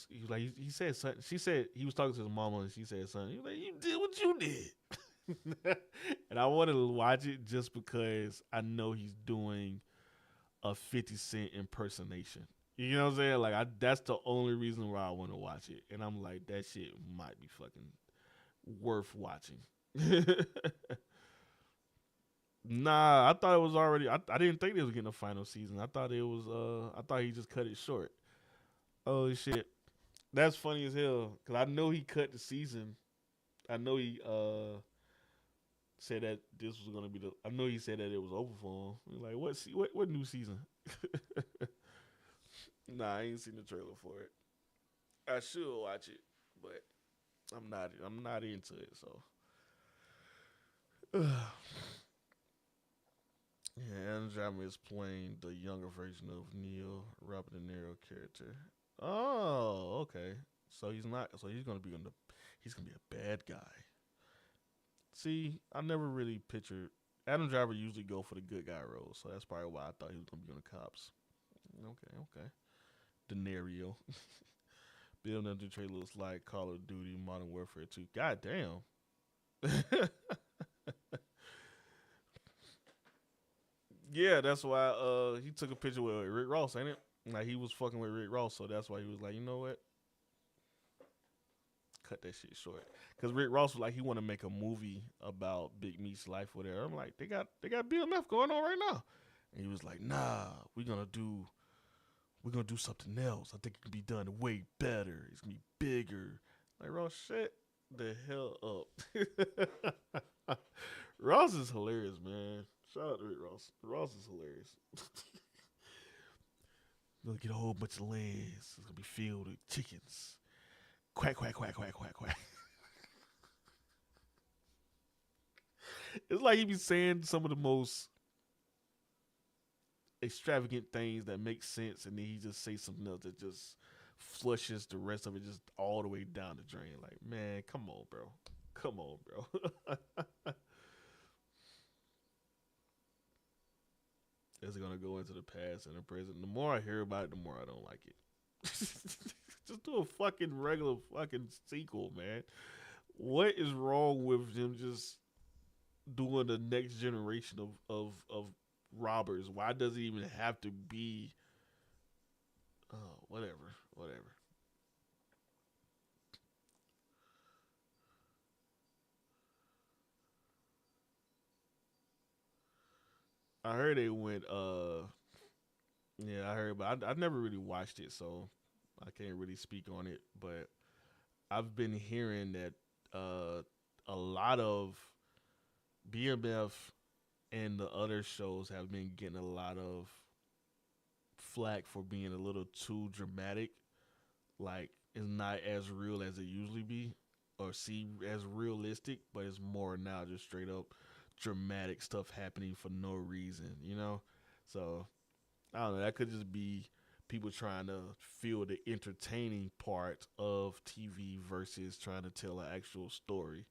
he was like he said something. She said he was talking to his mama and she said something. He was like you did what you did. And I wanted to watch it just because I know he's doing a 50 Cent impersonation. You know what I'm saying? Like that's the only reason why I want to watch it. And I'm like, that shit might be fucking worth watching. Nah, I thought it was already. I didn't think they was getting a final season. I thought it was. I thought he just cut it short. Oh shit, that's funny as hell. Cause I know he cut the season. I know he said that this was gonna be the. I know he said that it was over for him. Like what new season? Nah, I ain't seen the trailer for it. I should watch it, but I'm not. I'm not into it. So. Yeah, Andromeda is playing the younger version of Neo, Robert De Niro character. Oh, okay. So he's not. So he's gonna be on the. He's gonna be a bad guy. See, I never really pictured. Adam Driver usually go for the good guy role, so that's probably why I thought he was gonna be on the cops. Okay, okay. De Niro. Bill Ninja trailer looks like Call of Duty Modern Warfare 2. God damn. Yeah, that's why he took a picture with Rick Ross, ain't it? Like he was fucking with Rick Ross, so that's why he was like, you know what? Cut that shit short. Cause Rick Ross was like he want to make a movie about Big Meat's life, whatever. I'm like, they got BMF going on right now, and he was like, nah, we're gonna do something else. I think it can be done way better. It's gonna be bigger. Like Ross, shut the hell up. Ross is hilarious, man. Shout out to Rick Ross. Ross is hilarious. We're gonna get a whole bunch of lands. It's gonna be filled with chickens. Quack quack quack quack quack quack. It's like he be saying some of the most extravagant things that make sense, and then he just say something else that just flushes the rest of it just all the way down the drain. Like, man, come on, bro. Come on, bro. Is it gonna go into the past and the present? The more I hear about it, the more I don't like it. Just do a fucking regular fucking sequel, man. What is wrong with him just doing the next generation of robbers? Why does it even have to be whatever. I heard they went yeah, I heard but I never really watched it, so I can't really speak on it, but I've been hearing that a lot of BMF and the other shows have been getting a lot of flack for being a little too dramatic. Like it's not as real as it usually be, or see as realistic, but it's more now just straight up dramatic stuff happening for no reason, you know. So I don't know. That could just be people trying to feel the entertaining part of TV versus trying to tell an actual story,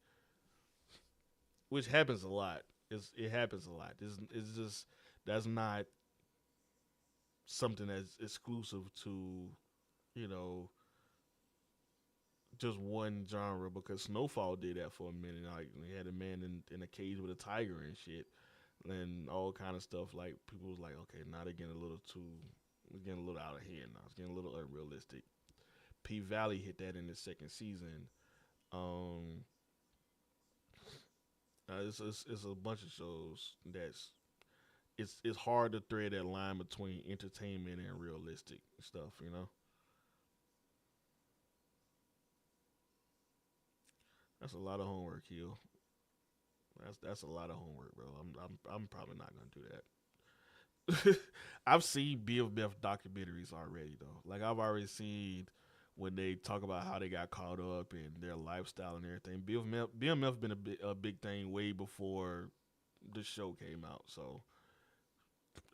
which happens a lot. It happens a lot. It's just that's not something that's exclusive to you know just one genre because Snowfall did that for a minute. Like they had a man in a cage with a tiger and shit, and all kind of stuff. Like people was like, okay, now they're getting a little too, it's getting a little out of hand now. It's getting a little unrealistic. P Valley hit that in the second season. Um, it's a bunch of shows that's it's hard to thread that line between entertainment and realistic stuff. You know, that's a lot of homework, Hill. That's a lot of homework, bro. I'm probably not gonna do that. I've seen BMF documentaries already though. Like I've already seen when they talk about how they got caught up and their lifestyle and everything. BMF been a big thing way before the show came out. So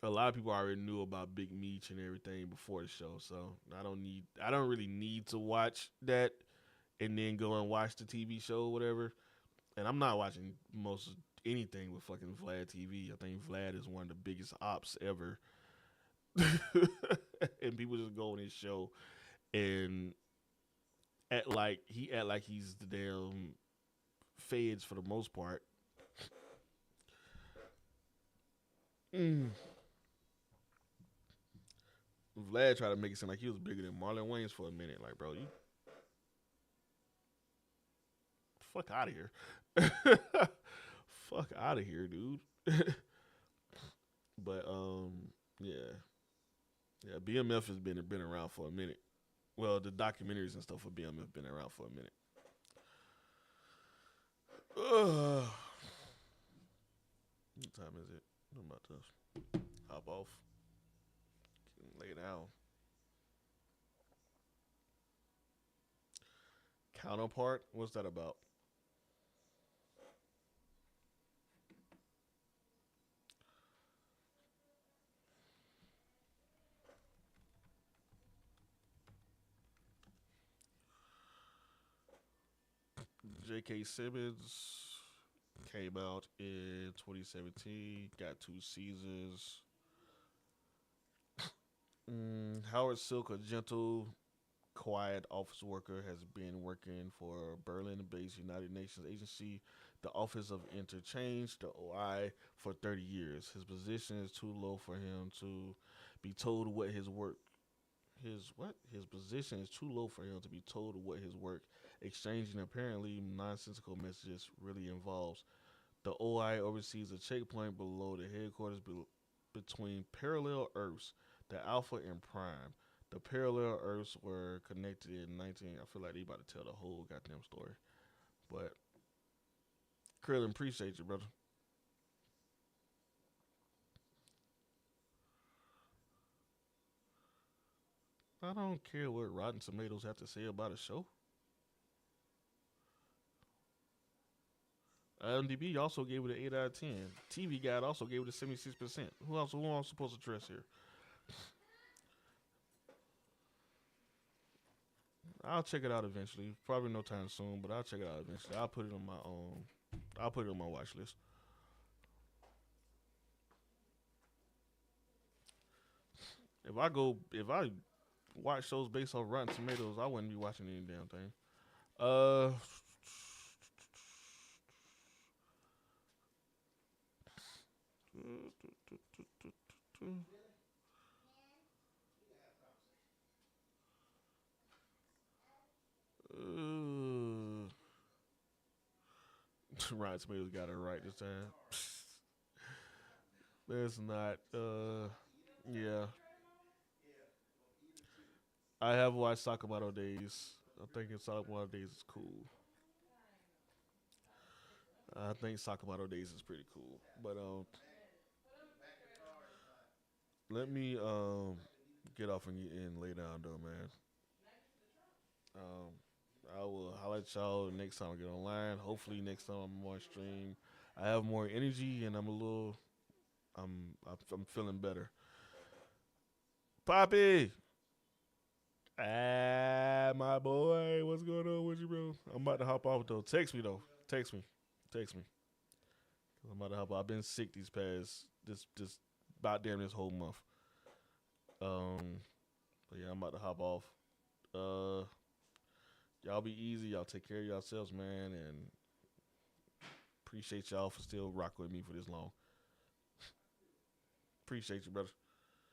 a lot of people already knew about Big Meech and everything before the show. So I don't really need to watch that and then go and watch the TV show or whatever. And I'm not watching most anything with fucking Vlad TV. I think Vlad is one of the biggest ops ever. And people just go on his show and act like he's the damn feds for the most part. Mm. Vlad tried to make it seem like he was bigger than Marlon Wayans for a minute. Like, bro, you fuck out of here. Fuck out of here, dude. But yeah, yeah. BMF has been around for a minute. Well, the documentaries and stuff for BMF been around for a minute. Ugh. What time is it? I'm about to hop off, lay down. Counterpart. What's that about? J.K. Simmons came out in 2017. Got 2 seasons. Howard Silk, a gentle, quiet office worker, has been working for Berlin-based United Nations agency, the Office of Interchange, the OI, for 30 years. His position is too low for him to be told what his work his what his position is too low for him to be told what his work exchanging apparently nonsensical messages really involves. The OI oversees a checkpoint below the headquarters between parallel Earths, the Alpha and Prime. The parallel Earths were connected in 19. I feel like they about to tell the whole goddamn story. But Krillin, appreciate you, brother. I don't care what Rotten Tomatoes have to say about a show. IMDb also gave it an 8 out of 10. TV Guide also gave it a 76%. Who else supposed to trust here? I'll check it out eventually. Probably no time soon, but I'll check it out eventually. I'll put it on my I'll put it on my watch list. If I watch shows based on Rotten Tomatoes, I wouldn't be watching any damn thing. Uh, Rotten Tomatoes got it right this time. There's not. Yeah, I have watched Sakamoto Days. I think Sakamoto Days is cool. I think Sakamoto Days is pretty cool. But let me get off and lay down though, man. Um, I will holler at y'all next time I get online. Hopefully next time I'm on stream, I have more energy and I'm feeling better. Poppy, my boy, what's going on with you, bro? I'm about to hop off though. Text me though. Text me. Text me. I'm about to hop off. I've been sick these past this about damn this whole month. Um, but yeah, I'm about to hop off. Uh, y'all be easy. Y'all take care of yourselves, man, and appreciate y'all for still rocking with me for this long. Appreciate you, brother.